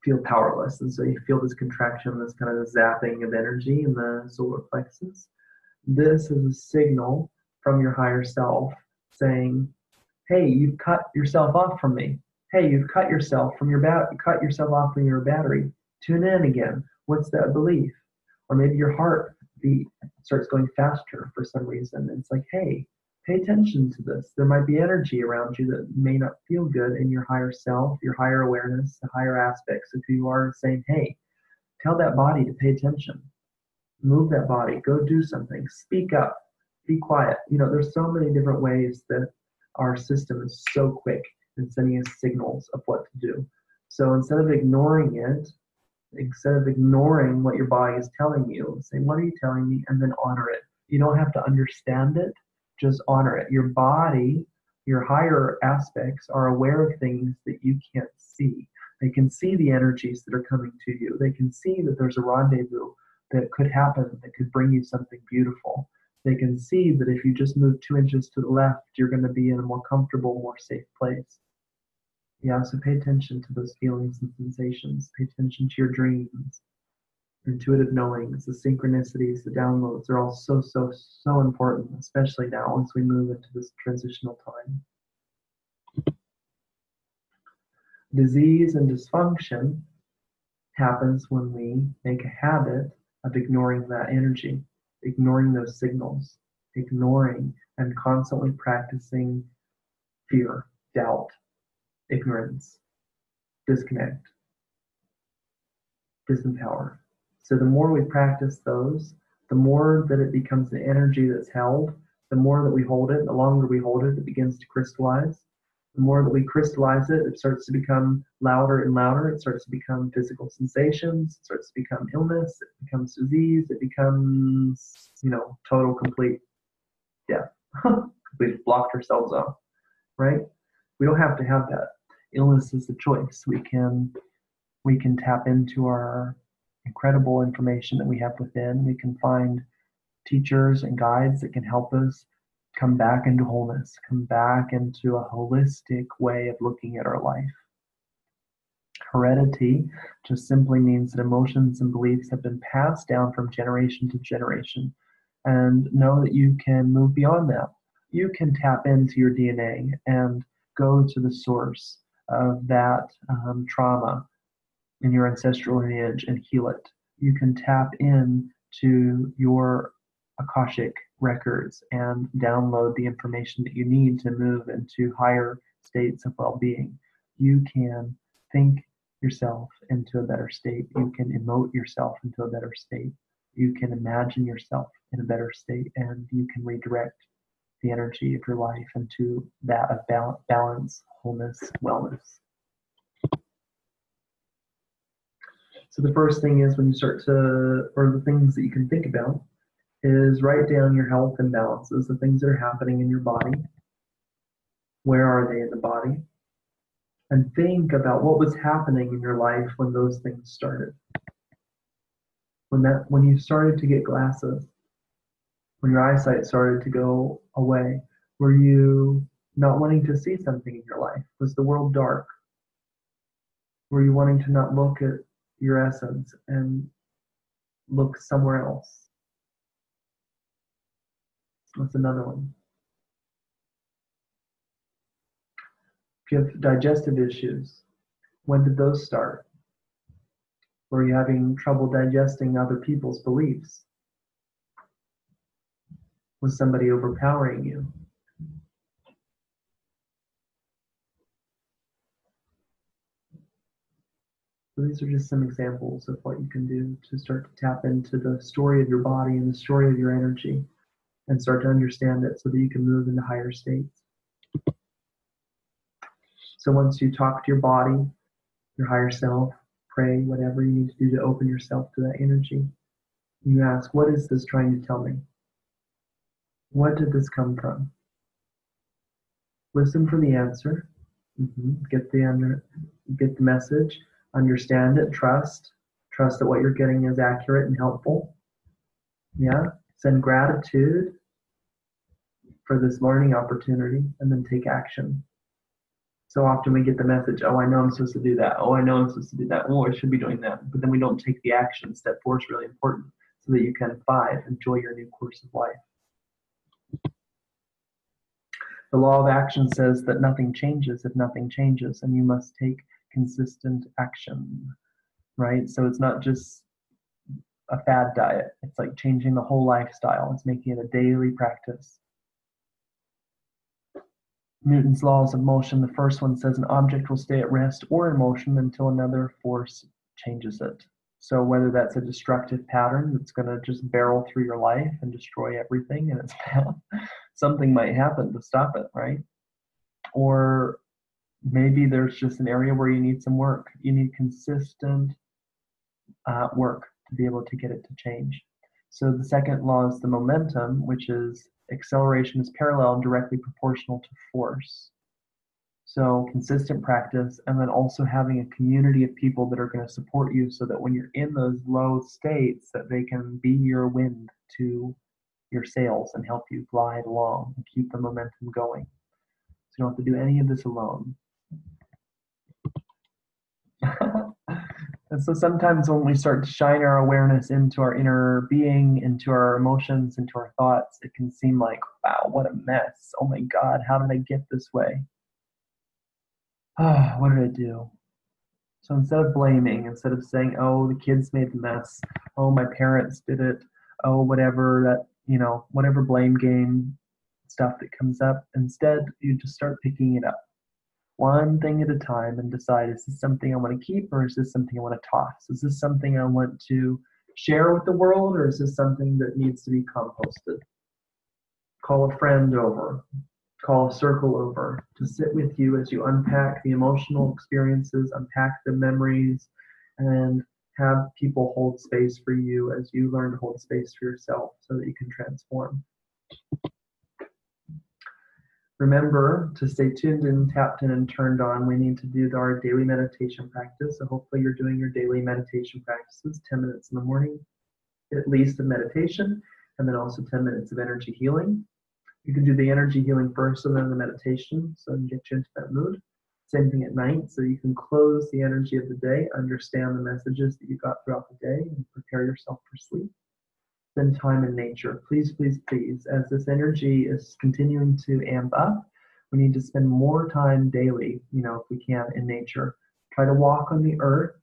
feel powerless, and so you feel this contraction, this kind of zapping of energy in the solar plexus. This is a signal from your higher self saying, hey, you've cut yourself off from me. Hey, you've cut yourself from your cut yourself off from your battery. Tune in again. What's that belief? Or maybe your heartbeat starts going faster for some reason. It's like, hey, pay attention to this. There might be energy around you that may not feel good in your higher self, your higher awareness, the higher aspects of who you are, saying, hey, tell that body to pay attention. Move that body. Go do something. Speak up. Be quiet. There's so many different ways that our system is so quick in sending us signals of what to do. So instead of ignoring it, instead of ignoring what your body is telling you, say, what are you telling me? And then honor it. You don't have to understand it, just honor it. Your body, your higher aspects are aware of things that you can't see. They can see the energies that are coming to you. They can see that there's a rendezvous that could happen, that could bring you something beautiful. They can see that if you just move 2 inches to the left, you're going to be in a more comfortable, more safe place. Yeah, so pay attention to those feelings and sensations. Pay attention to your dreams, your intuitive knowings, the synchronicities, the downloads. They're all so, so, so important, especially now as we move into this transitional time. Disease and dysfunction happens when we make a habit of ignoring that energy, ignoring those signals, ignoring and constantly practicing fear, doubt, ignorance, disconnect, disempower. So the more we practice those, the more that it becomes the energy that's held, the more that we hold it, the longer we hold it, it begins to crystallize. The more that we crystallize it, it starts to become louder and louder. It starts to become physical sensations. It starts to become illness. It becomes disease. It becomes, total, complete death. We've blocked ourselves off, right? We don't have to have that. Illness is a choice. We can tap into our incredible information that we have within. We can find teachers and guides that can help us come back into wholeness, come back into a holistic way of looking at our life. Heredity just simply means that emotions and beliefs have been passed down from generation to generation. And know that you can move beyond that. You can tap into your DNA and go to the source of that trauma in your ancestral lineage and heal it. You can tap in to your Akashic records and download the information that you need to move into higher states of well-being. You can think yourself into a better state. You can emote yourself into a better state. You can imagine yourself in a better state, and you can redirect the energy of your life into that of balance, wholeness, wellness. So the first thing is when you start to, or the things that you can think about, is write down your health imbalances, the things that are happening in your body. Where are they in the body? And think about what was happening in your life when those things started. When you started to get glasses, when your eyesight started to go away, were you not wanting to see something in your life? Was the world dark? Were you wanting to not look at your essence and look somewhere else? That's another one. If you have digestive issues, when did those start? Were you having trouble digesting other people's beliefs? Was somebody overpowering you? So these are just some examples of what you can do to start to tap into the story of your body and the story of your energy and start to understand it so that you can move into higher states. So once you talk to your body, your higher self, pray, whatever you need to do to open yourself to that energy, you ask, what is this trying to tell me? What did this come from? Listen for the answer. Get the message. Understand it. Trust that what you're getting is accurate and helpful. Yeah. Send gratitude for this learning opportunity, and then take action. So often we get the message, oh, I know I'm supposed to do that. Oh, I know I'm supposed to do that. Oh, I should be doing that. But then we don't take the action. Step 4 is really important so that you can 5, enjoy your new course of life. The law of action says that nothing changes if nothing changes, and you must take consistent action, right? So it's not just a fad diet. It's like changing the whole lifestyle. It's making it a daily practice. Newton's laws of motion, the first one says an object will stay at rest or in motion until another force changes it. So whether that's a destructive pattern that's going to just barrel through your life and destroy everything in its path, something might happen to stop it, right? Or maybe there's just an area where you need some work. You need consistent work to be able to get it to change. So the second law is the momentum, which is acceleration is parallel and directly proportional to force. So consistent practice, and then also having a community of people that are going to support you so that when you're in those low states, that they can be your wind to your sails and help you glide along and keep the momentum going. So you don't have to do any of this alone. And so sometimes when we start to shine our awareness into our inner being, into our emotions, into our thoughts, it can seem like, wow, what a mess. Oh my God, how did I get this way? What did I do? So instead of blaming, instead of saying, oh, the kids made the mess, oh, my parents did it, oh, whatever that, whatever blame game stuff that comes up, instead you just start picking it up one thing at a time and decide, is this something I want to keep, or is this something I want to toss? Is this something I want to share with the world, or is this something that needs to be composted? Call a friend over, call a circle over to sit with you as you unpack the emotional experiences, unpack the memories, and have people hold space for you as you learn to hold space for yourself so that you can transform. Remember to stay tuned and tapped in and turned on. We need to do our daily meditation practice. So hopefully you're doing your daily meditation practices, 10 minutes in the morning, at least of meditation, and then also 10 minutes of energy healing. You can do the energy healing first and then the meditation, so it can get you into that mood. Same thing at night, so you can close the energy of the day, understand the messages that you got throughout the day, and prepare yourself for sleep. Spend time in nature. Please, please, please. As this energy is continuing to amp up, we need to spend more time daily, if we can, in nature. Try to walk on the earth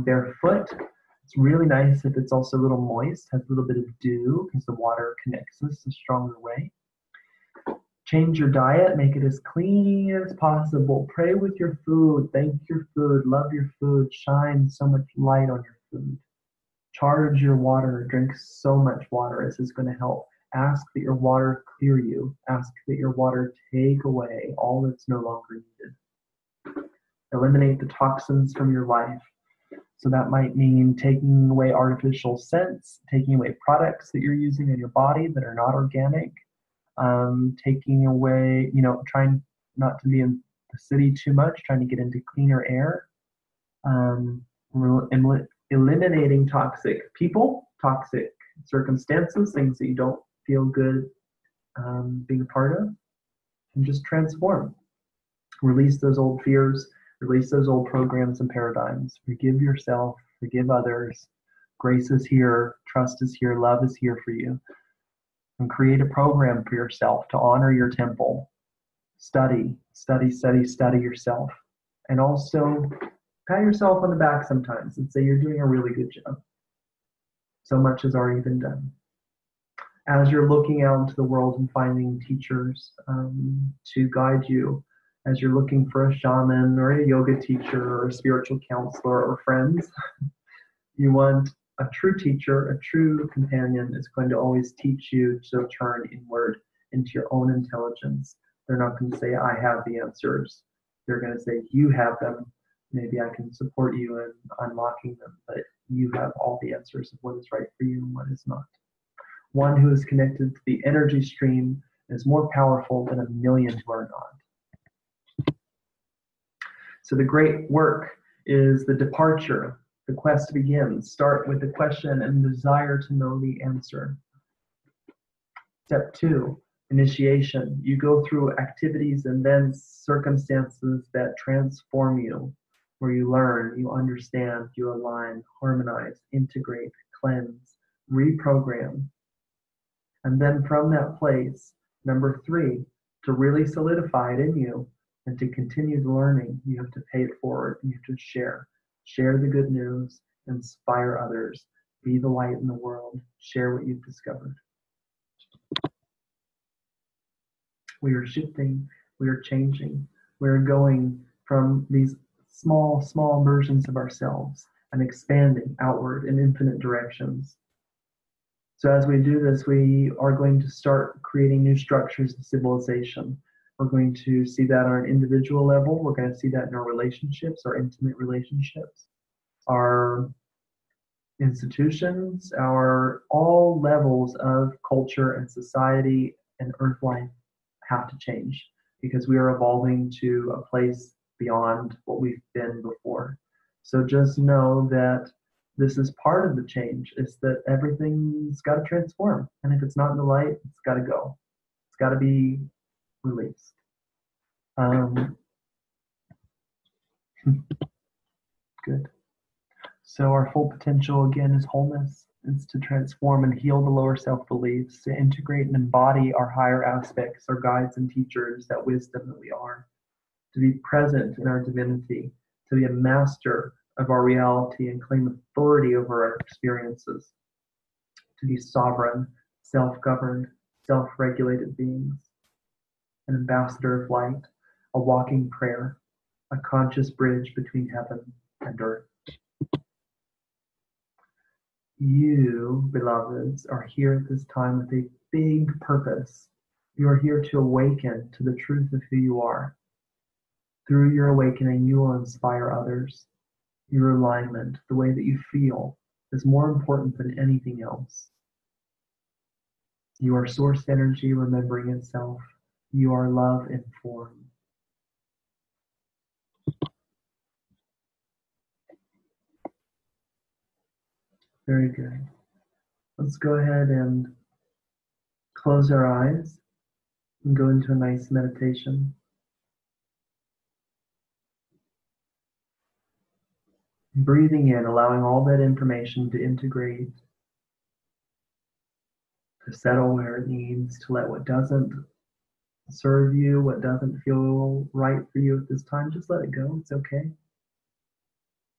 barefoot. It's really nice if it's also a little moist, has a little bit of dew, because the water connects us a stronger way. Change your diet, make it as clean as possible. Pray with your food, thank your food, love your food, shine so much light on your food. Charge your water, drink so much water. This is going to help. Ask that your water clear you. Ask that your water take away all that's no longer needed. Eliminate the toxins from your life. So that might mean taking away artificial scents, taking away products that you're using in your body that are not organic, taking away, trying not to be in the city too much, trying to get into cleaner air, eliminating toxic people, toxic circumstances, things that you don't feel good being a part of, and just transform. Release those old fears, release those old programs and paradigms. Forgive yourself, forgive others. Grace is here, trust is here, love is here for you. And create a program for yourself to honor your temple. Study, study, study, study yourself. And also pat yourself on the back sometimes and say you're doing a really good job. So much has already been done. As you're looking out into the world and finding teachers to guide you, as you're looking for a shaman or a yoga teacher or a spiritual counselor or friends, you want a true teacher, a true companion is going to always teach you to turn inward into your own intelligence. They're not going to say, I have the answers. They're going to say, you have them. Maybe I can support you in unlocking them, but you have all the answers of what is right for you and what is not. One who is connected to the energy stream is more powerful than a million who are not. So the great work is the departure. The quest begins. Start with the question and desire to know the answer. Step 2, initiation. You go through activities and then circumstances that transform you, where you learn, you understand, you align, harmonize, integrate, cleanse, reprogram. And then from that place, number 3, to really solidify it in you and to continue the learning, you have to pay it forward. You have to share. Share the good news, inspire others, be the light in the world, share what you've discovered. We are shifting, we are changing, we're going from these small, small versions of ourselves and expanding outward in infinite directions. So as we do this, we are going to start creating new structures of civilization. We're going to see that on an individual level. We're going to see that in our relationships, our intimate relationships, our institutions, our all levels of culture and society and earth life have to change because we are evolving to a place beyond what we've been before. So just know that this is part of the change, is that everything's got to transform. And if it's not in the light, it's got to go. It's got to be released. Good. So our full potential, again, is wholeness. It's to transform and heal the lower self-beliefs, to integrate and embody our higher aspects, our guides and teachers, that wisdom that we are, to be present in our divinity, to be a master of our reality and claim authority over our experiences, to be sovereign, self-governed, self-regulated beings, an ambassador of light, a walking prayer, a conscious bridge between heaven and earth. You, beloveds, are here at this time with a big purpose. You are here to awaken to the truth of who you are. Through your awakening, you will inspire others. Your alignment, the way that you feel, is more important than anything else. You are source energy remembering itself. You are love in form. Very good. Let's go ahead and close our eyes and go into a nice meditation. Breathing in, allowing all that information to integrate, to settle where it needs, to let what doesn't serve you, what doesn't feel right for you at this time, just let it go. It's okay.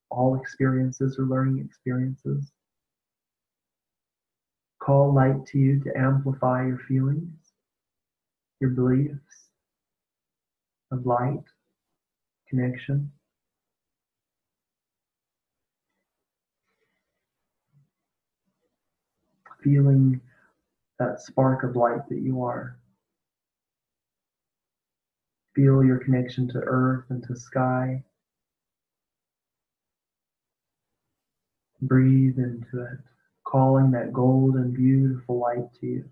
All experiences are learning experiences. Call light to you to amplify your feelings, your beliefs of light, connection. Feeling that spark of light that you are. Feel your connection to earth and to sky. Breathe into it, calling that golden, beautiful light to you.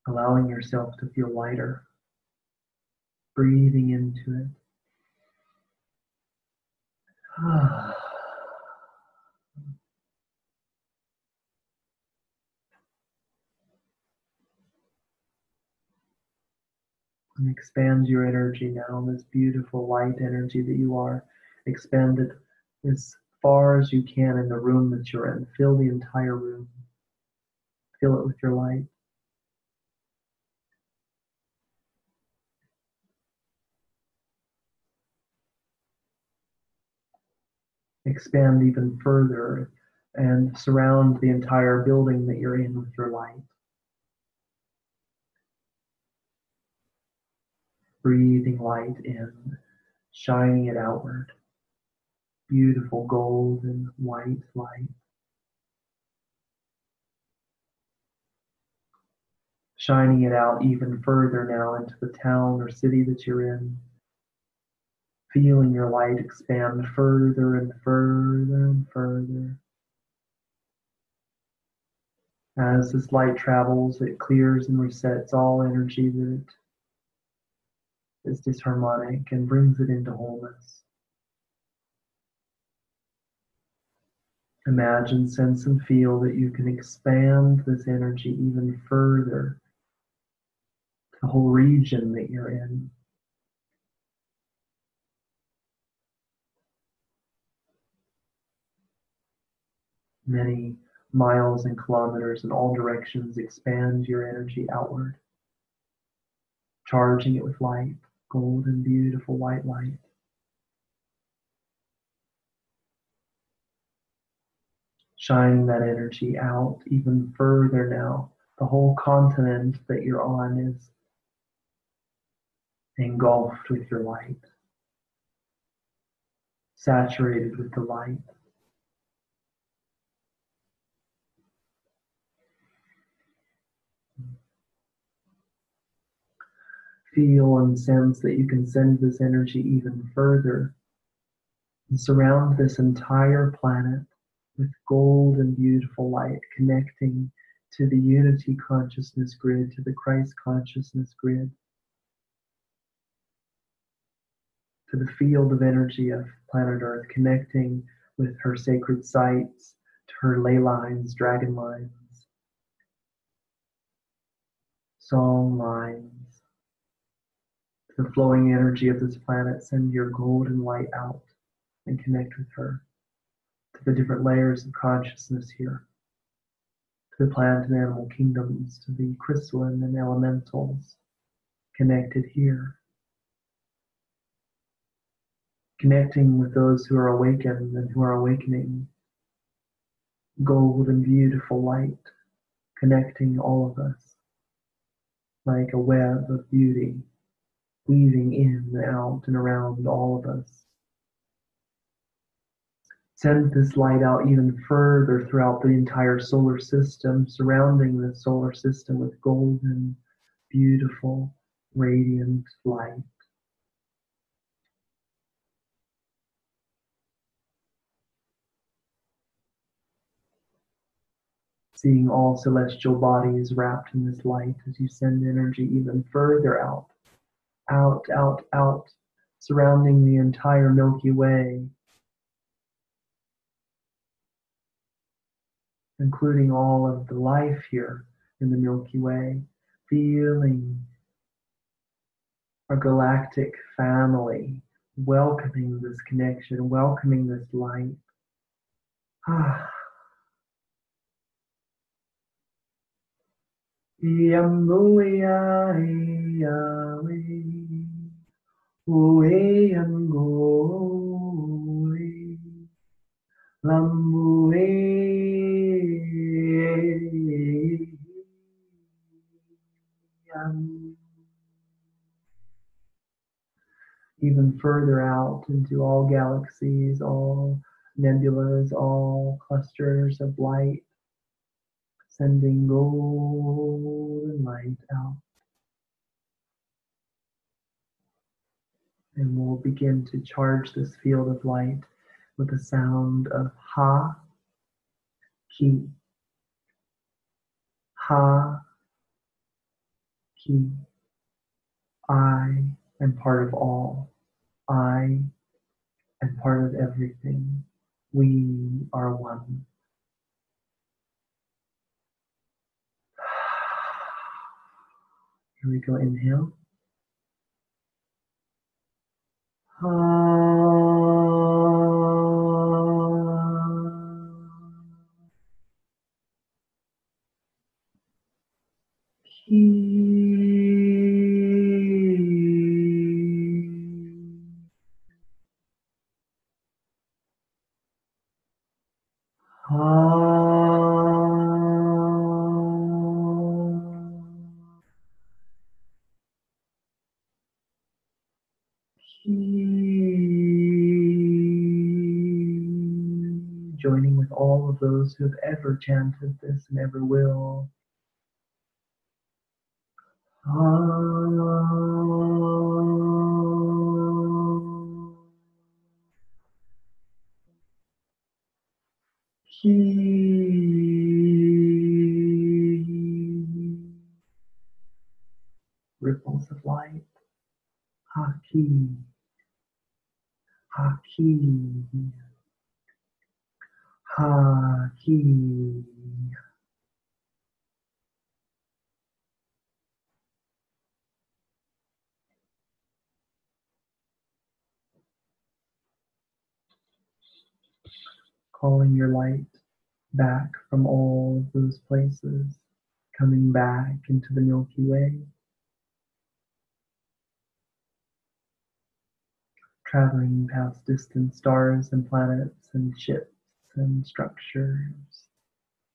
Allowing yourself to feel lighter. Breathing into it. And expand your energy now, this beautiful light energy that you are. Expand it as far as you can in the room that you're in. Fill the entire room. Fill it with your light. Expand even further and surround the entire building that you're in with your light. Breathing light in, shining it outward. Beautiful golden white light. Shining it out even further now into the town or city that you're in. Feeling your light expand further and further and further. As this light travels, it clears and resets all energy that is disharmonic and brings it into wholeness. Imagine, sense, and feel that you can expand this energy even further to the whole region that you're in. Many miles and kilometers in all directions, expand your energy outward, charging it with light, golden, beautiful white light. Shining that energy out even further now. The whole continent that you're on is engulfed with your light, saturated with the light. Feel and sense that you can send this energy even further and surround this entire planet with golden, beautiful light, connecting to the unity consciousness grid, to the Christ consciousness grid, to the field of energy of planet Earth, connecting with her sacred sites, to her ley lines, dragon lines, song lines, to the flowing energy of this planet. Send your golden light out and connect with her, to the different layers of consciousness here, to the plant and animal kingdoms, to the crystalline and elementals connected here. connecting with those who are awakened and who are awakening. Gold and beautiful light connecting all of us like a web of beauty, weaving in and out and around all of us. Send this light out even further throughout the entire solar system, surrounding the solar system with golden, beautiful, radiant light. Seeing all celestial bodies wrapped in this light as you send energy even further out, out, out, out, surrounding the entire Milky Way, including all of the life here in the Milky Way, feeling our galactic family, welcoming this connection, welcoming this light. Even further out into all galaxies, all nebulas, all clusters of light, sending golden light out. And we'll begin to charge this field of light with the sound of Ha, Ki. Ha, Ki. I am part of all. I am part of everything. We are one. Here we go, inhale. Joining with all of those who have ever chanted this and ever will. Ripples of light. Haki. Haki. Haki. Calling your light back from all those places, coming back into the Milky Way, traveling past distant stars and planets and ships and structures,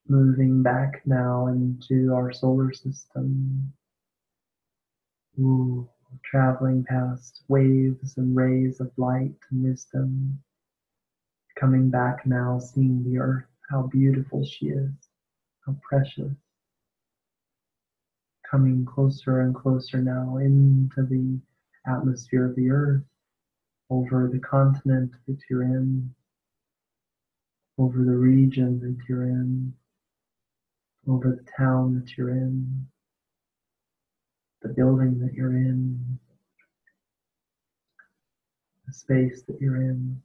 moving back now into our solar system. Ooh, traveling past waves and rays of light and wisdom, coming back now, seeing the earth, how beautiful she is, how precious. Coming closer and closer now into the atmosphere of the earth, over the continent that you're in, over the region that you're in, over the town that you're in, the building that you're in, the space that you're in,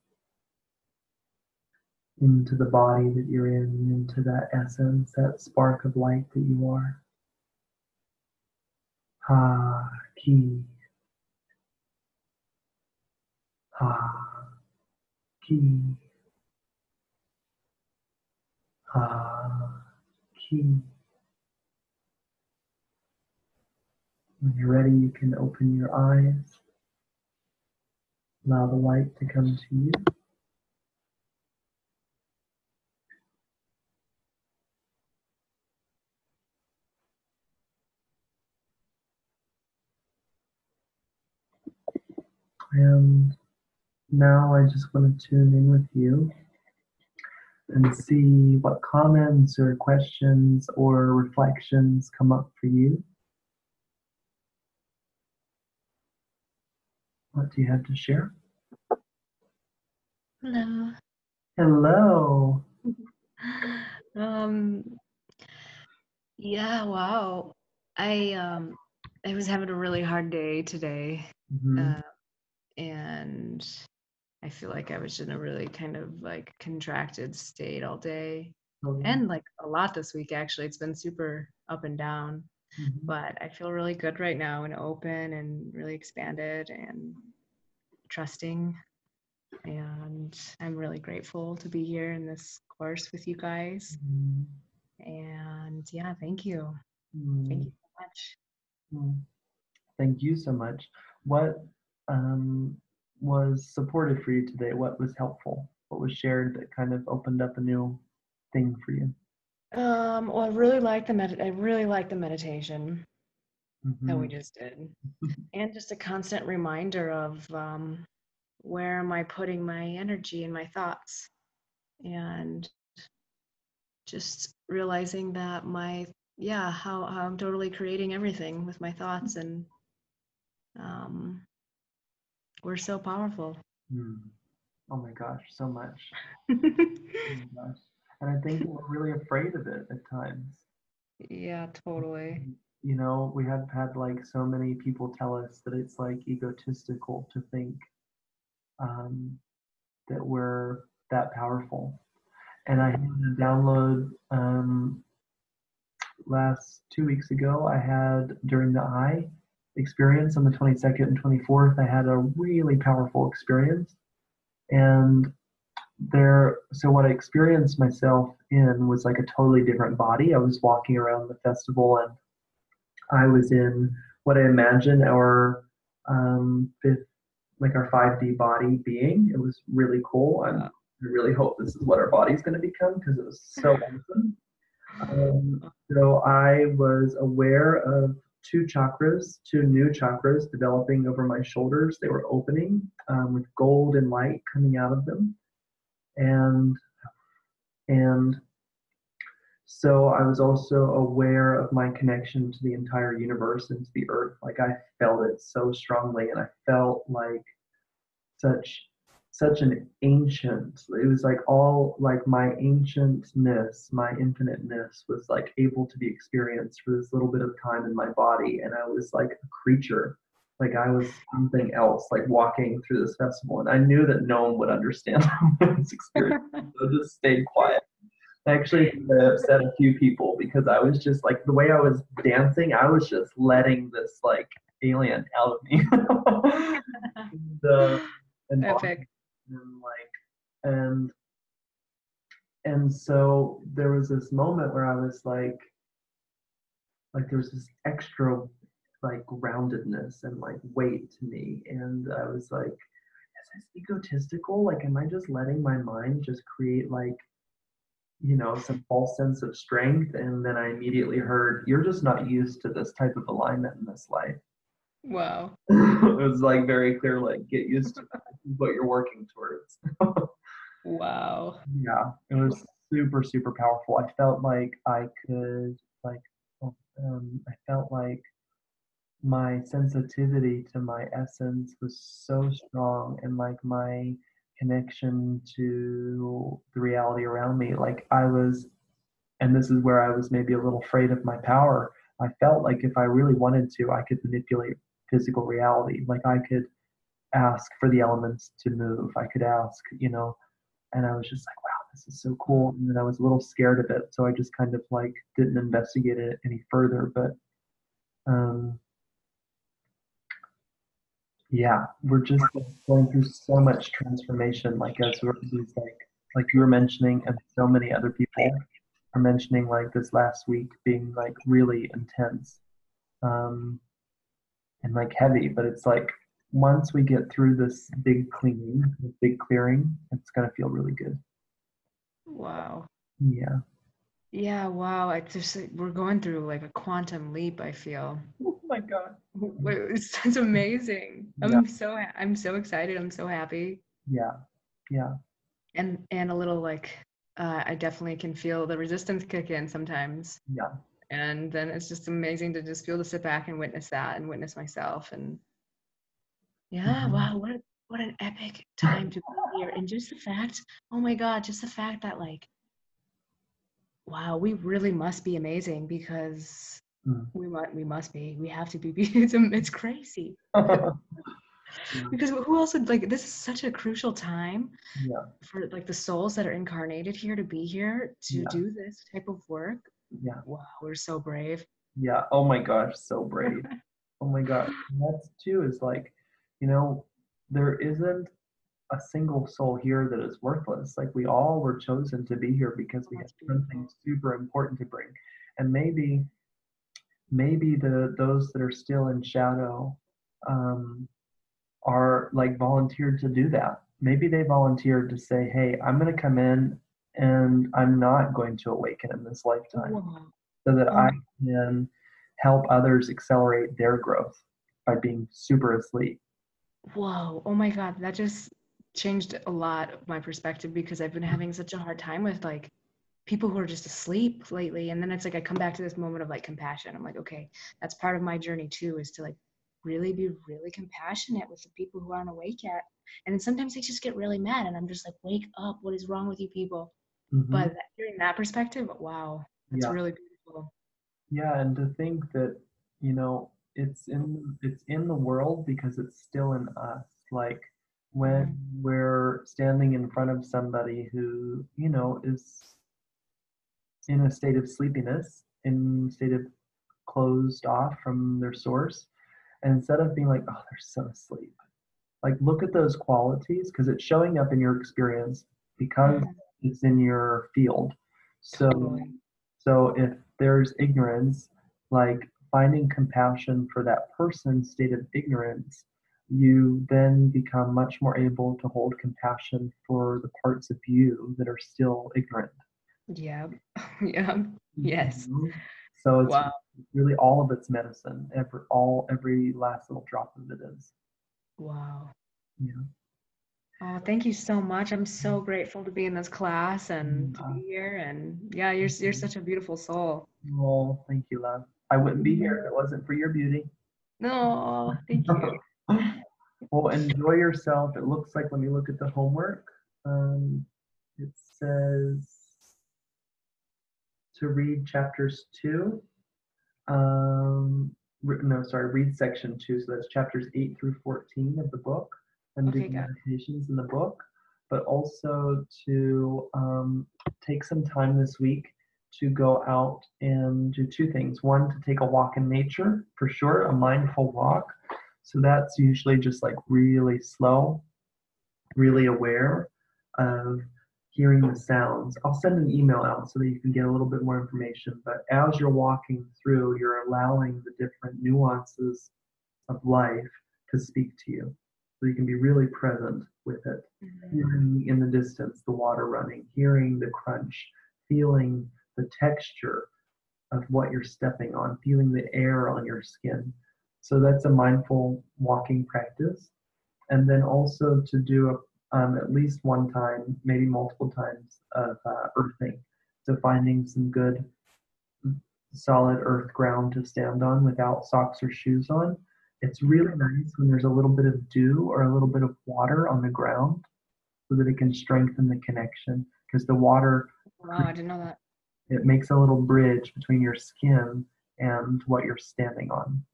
into the body that you're in, into that essence, that spark of light that you are. Ha, Ki. Ha, Ki. Ha, Ki. When you're ready, you can open your eyes. Allow the light to come to you. And now I just want to tune in with you and see what comments or questions or reflections come up for you. What do you have to share? Hello. Hello. Yeah, wow. I was having a really hard day today. Mm-hmm. And I feel like I was in a really kind of like contracted state all day. Totally. And like a lot this week actually. It's been super up and down. Mm-hmm. But I feel really good right now and open and really expanded and trusting. And I'm really grateful to be here in this course with you guys. And yeah, thank you. Thank Mm-hmm. you so much. Thank you so much. What was supportive for you today? What was helpful? What was shared that kind of opened up a new thing for you? Well, I really like the meditation that Mm-hmm. we just did, and just a constant reminder of where am I putting my energy and my thoughts, and just realizing that how I'm totally creating everything with my thoughts, and um, we're so powerful. Mm. Oh my gosh, so much. Oh my gosh. And I think we're really afraid of it at times. Yeah, totally. You know, we have had like so many people tell us that it's like egotistical to think um, that we're that powerful. And I had a download last 2 weeks ago. I had during the eye experience on the 22nd and 24th. I had a really powerful experience. And so what I experienced myself in was like a totally different body. I was walking around the festival and I was in what I imagine our fifth, like our 5D body being. It was really cool. I really hope this is what our body's going to become because it was so awesome. So I was aware of two new chakras developing over my shoulders. They were opening with gold and light coming out of them. And so I was also aware of my connection to the entire universe and to the earth. Like I felt it so strongly, and I felt like such such an ancient, it was like all like my ancientness, my infiniteness was like able to be experienced for this little bit of time in my body. And I was like a creature, like I was something else, like walking through this festival. And I knew that no one would understand this experience. So I just stayed quiet. I actually upset a few people because I was just like the way I was dancing, I was just letting this like alien out of me. and, and Epic. and like and and so there was this moment where I was like there was this extra like groundedness and like weight to me, and I was like, is this egotistical? Like, am I just letting my mind just create like, you know, some false sense of strength? And then I immediately heard, you're just not used to this type of alignment in this life. Wow. It was like very clear, like get used to what you're working towards. Wow. Yeah, it was super, super powerful. I felt like I could, like, I felt like my sensitivity to my essence was so strong, and like my connection to the reality around me. Like, I was, and this is where I was maybe a little afraid of my power. I felt like if I really wanted to, I could manipulate physical reality. Like, I could ask for the elements to move. I could ask, you know, and I was just like, wow, this is so cool. And then I was a little scared of it, so I just kind of like didn't investigate it any further. But um, yeah, we're just like, going through so much transformation. Like as we're these like you were mentioning, and so many other people are mentioning, like this last week being like really intense um, and like heavy. But it's like once we get through this big cleaning, this big clearing, it's going to feel really good. Wow. Yeah. Yeah, wow. I just we're going through like a quantum leap, I feel. Oh my God. It's amazing. Yeah. I'm so excited. I'm so happy. Yeah. Yeah. And a little like I definitely can feel the resistance kick in sometimes. Yeah. And then it's just amazing to just be able to sit back and witness that and witness myself. And yeah, Mhm. wow, what an epic time to be here. And just the fact, oh my God, just the fact that like, wow, we really must be amazing because Mm. we have to be. It's crazy. Yeah. Because who else would like this is such a crucial time Yeah. for like the souls that are incarnated here to be here to Yeah. do this type of work. Yeah. Wow, we're so brave. Yeah. Oh my gosh, so brave. Oh my gosh. And that's too is like, you know, there isn't a single soul here that is worthless. Like we all were chosen to be here because Oh, we have that's something beautiful. super important to bring. And maybe those that are still in shadow um, are like volunteered to do that. Maybe they volunteered to say, hey, I'm going to come in and I'm not going to awaken in this lifetime Whoa. so that Oh I my, can help others accelerate their growth by being super asleep. whoa. Oh my God. That just changed a lot of my perspective because I've been having such a hard time with like people who are just asleep lately. And then it's like I come back to this moment of like compassion. I'm like, okay, that's part of my journey too, is to like really be really compassionate with the people who aren't awake yet. And then sometimes they just get really mad and I'm just like, wake up, what is wrong with you people? Hmm. But hearing that perspective, wow, that's Yeah. really beautiful. Yeah, and to think that, it's in the world because it's still in us. Like when Mm, we're standing in front of somebody who, is in a state of sleepiness, in a state of closed off from their source, and instead of being like, oh, they're so asleep, like look at those qualities because it's showing up in your experience because mhm, it's in your field. So totally. so if there's ignorance, like finding compassion for that person's state of ignorance, you then become much more able to hold compassion for the parts of you that are still ignorant. Yeah. Yeah. Yes. Mhm. So it's Wow. really all of its medicine. Every last little drop of it is. Wow. Yeah. Oh, thank you so much. I'm so grateful to be in this class and to Yeah. be here. And yeah, you're such a beautiful soul. Oh, thank you, love. I wouldn't be here Mhm. if it wasn't for your beauty. No, thank you. Well, enjoy yourself. It looks like, let me look at the homework. It says to read chapters 2. No, sorry, read section 2. So that's chapters 8 through 14 of the book and do Okay, the got meditations in the book, but also to take some time this week to go out and do two things. One, to take a walk in nature, for sure, a mindful walk. So that's usually just like really slow, really aware of hearing the sounds. I'll send an email out so that you can get a little bit more information. But as you're walking through, you're allowing the different nuances of life to speak to you. So you can be really present with it. it. Mhm. Hearing in the distance the water running, hearing the crunch, feeling the texture of what you're stepping on, feeling the air on your skin. So that's a mindful walking practice. And then also to do at least one time, maybe multiple times of earthing. So finding some good solid earth ground to stand on without socks or shoes on. It's really nice when there's a little bit of dew or a little bit of water on the ground so that it can strengthen the connection because the water, Wow, I didn't know that. it makes a little bridge between your skin and what you're standing on.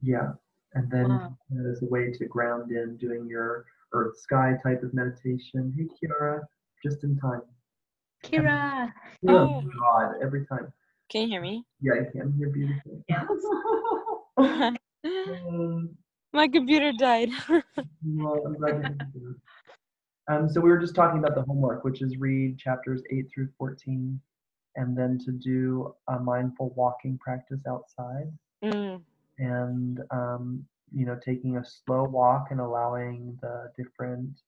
Yeah. And then Wow. as a way to ground in doing your earth sky type of meditation. Hey, Kiara, just in time. Kira. Oh, Oh, God, every time. can you hear me? Yeah, I can. You're beautiful. Yes. My computer died. Well, I'm glad to have you. So we were just talking about the homework, which is read chapters 8 through 14, and then to do a mindful walking practice outside. Mm, And taking a slow walk and allowing the different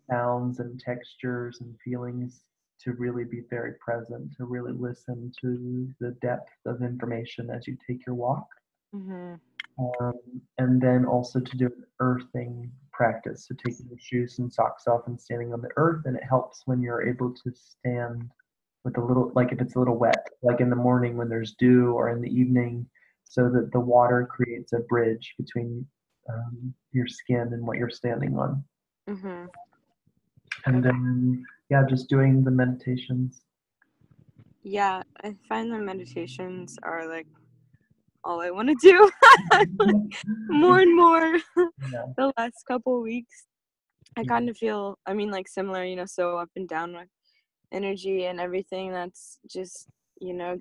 sounds and textures and feelings to really be very present, to really listen to the depth of information as you take your walk. Mhm. And then also to do an earthing practice, so taking your shoes and socks off and standing on the earth, and it helps when you're able to stand with a little, like if it's a little wet, like in the morning when there's dew or in the evening, so that the water creates a bridge between your skin and what you're standing on. Mhm. And Okay. then, yeah, just doing the meditations. Yeah, I find the meditations are like all I want to do. More and more Yeah. the last couple weeks. I Yeah. kind of feel, I mean, like similar, so up and down with energy and everything that's just,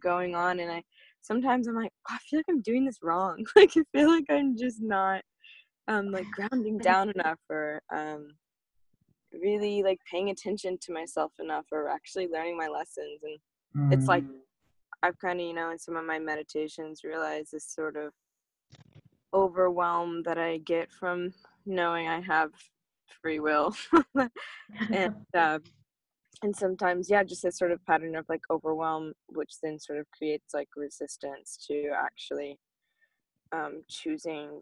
going on. And sometimes I'm like, oh, I feel like I'm doing this wrong. Like, I feel like I'm just not, like grounding down enough, or, really like paying attention to myself enough, or actually learning my lessons. And it's like, I've kind of, in some of my meditations realized this sort of overwhelm that I get from knowing I have free will. And sometimes, yeah, just this sort of pattern of like overwhelm, which then sort of creates like resistance to actually choosing,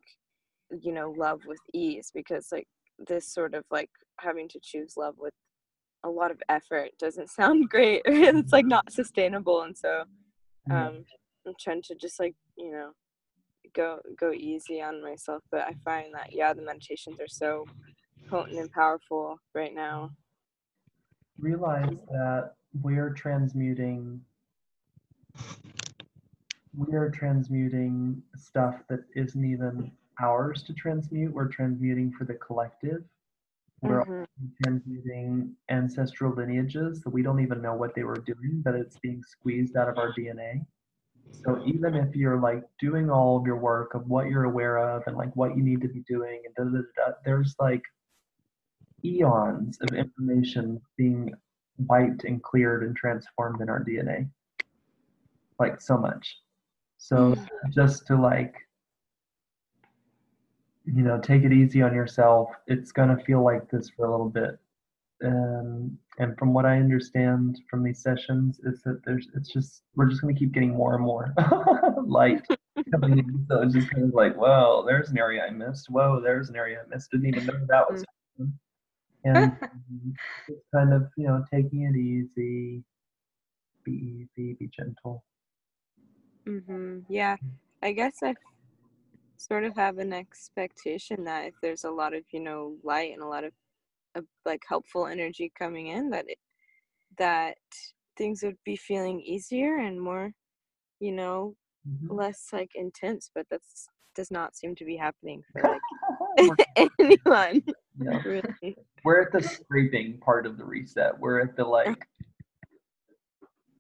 love with ease, because like this sort of like having to choose love with a lot of effort doesn't sound great. It's like not sustainable. And so I'm trying to just like, go easy on myself. But I find that, yeah, the meditations are so potent and powerful right now. Realize that we're transmuting stuff that isn't even ours to transmute. We're transmuting for the collective. We're Mhm. transmuting ancestral lineages that we don't even know what they were doing, but it's being squeezed out of our DNA. So even if you're like doing all of your work of what you're aware of and like what you need to be doing and there's like eons of information being wiped and cleared and transformed in our DNA. Like so much. So just to like, take it easy on yourself. It's gonna feel like this for a little bit. And from what I understand from these sessions is that we're just gonna keep getting more and more light coming in. So it's just kind of like, whoa, there's an area I missed. Whoa, there's an area I missed. Didn't even know that was happening. And just kind of, taking it easy, be easy, be gentle. Yeah, I guess I sort of have an expectation that if there's a lot of, light and a lot of like helpful energy coming in, that things would be feeling easier and more, less like intense. But that's does not seem to be happening for like anyone. Yeah. Really. We're at the scraping part of the reset. We're at the like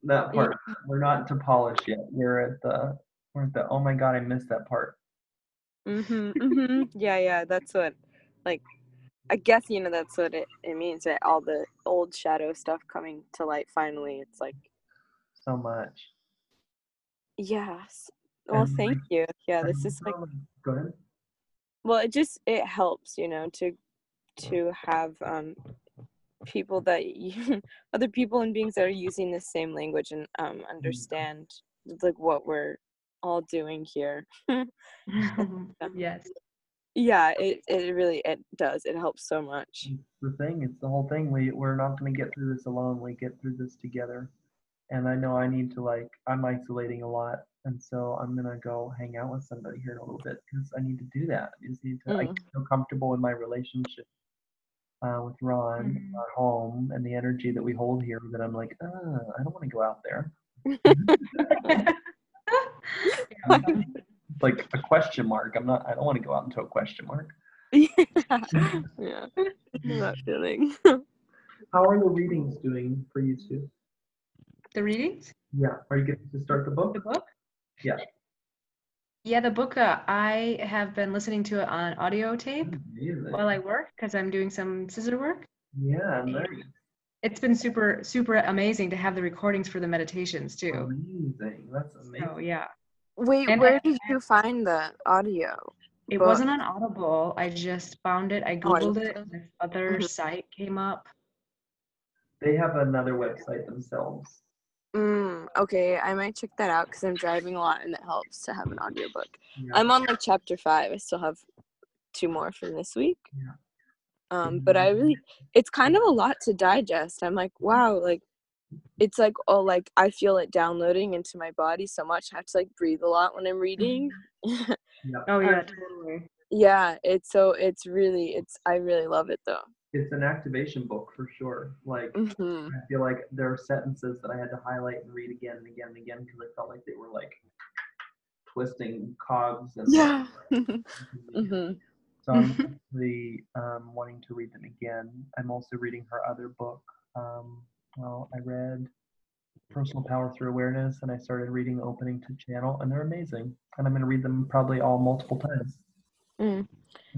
that part. We're not to polish yet. We're at the oh my god, I missed that part. Yeah, that's what, like, I guess, that's what it means, that all the old shadow stuff coming to light finally. It's like so much. Yes. Well, thank you. Yeah, this is like, go ahead. well, it helps, to have people that other people and beings that are using the same language and understand like what we're all doing here. Yes. Yeah, it really, it does. It helps so much. It's the whole thing. We're not going to get through this alone. We get through this together. And I know I need to I'm isolating a lot, and so I'm gonna go hang out with somebody here in a little bit because I need to do that. I just need to. I feel comfortable in my relationship with Ron, our home, and the energy that we hold here. That I'm like, I don't want to go out there. Like a question mark. I don't want to go out into a question mark. Yeah. That feeling. How are the readings doing for you two? The readings? Yeah. Are you getting to start the book? The book? Yeah. Yeah, the book, I have been listening to it on audio tape while I work because I'm doing some scissor work. Yeah, nice. It's been super, super amazing to have the recordings for the meditations too. Amazing. That's amazing. So, yeah. Wait, And where did you find the audio? It book. wasn't on Audible. I just found it. I Googled it, and this other Mhm. site came up. They have another website themselves. Okay, I might check that out because I'm driving a lot and it helps to have an audiobook. Yeah. I'm on like chapter 5. I still have 2 more from this week. Yeah. But it's kind of a lot to digest. I'm like, wow, like it's like, oh, like I feel it downloading into my body so much. I have to like breathe a lot when I'm reading. Yeah. Oh yeah, totally. Yeah, I really love it though. It's an activation book for sure. Like, Mm-hmm. I feel like there are sentences that I had to highlight and read again and again and again because I felt like they were like twisting cogs and Yeah. mm-hmm. So I'm definitely wanting to read them again. I'm also reading her other book. I read Personal Power Through Awareness, and I started reading Opening to Channel, and they're amazing. And I'm going to read them probably all multiple times.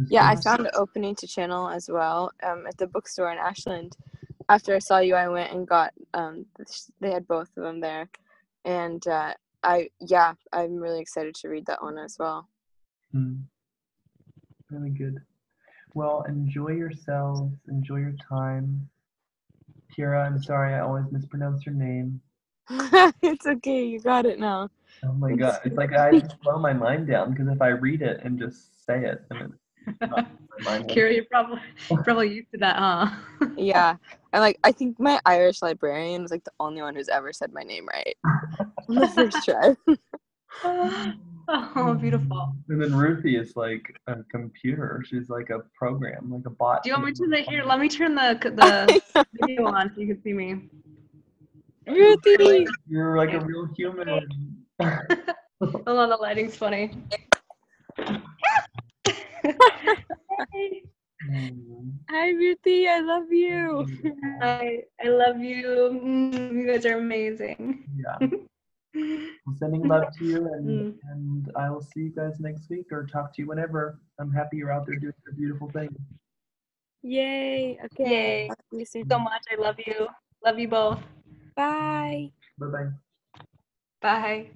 Yeah, I found Opening to Channel as well at the bookstore in Ashland. After I saw you, I went and got they had both of them there, and I'm really excited to read that one as well. Really good. Well, enjoy yourselves. Enjoy your time. Kira, I'm sorry I always mispronounce your name. It's okay, you got it now. Oh my god, it's like I just slow my mind down because if I read it and just say it, then it's not my mind. Kira, you're probably used to that, huh? Yeah, I think my Irish librarian was like the only one who's ever said my name right on the first try. Oh, beautiful. And then Ruthie is like a computer. She's like a program, like a bot. Do you want me to here? Let me turn the video on so you can see me. Ruthie! You're like a real human. Hold on, the lighting's funny. Hi, Ruthie. I love you. I love you. You guys are amazing. Yeah. I'm sending love to you, and I will see you guys next week or talk to you whenever. I'm happy you're out there doing a beautiful thing. Yay. Okay. Yay. Thank you so much. I love you. Love you both. Bye. Bye-bye. Bye.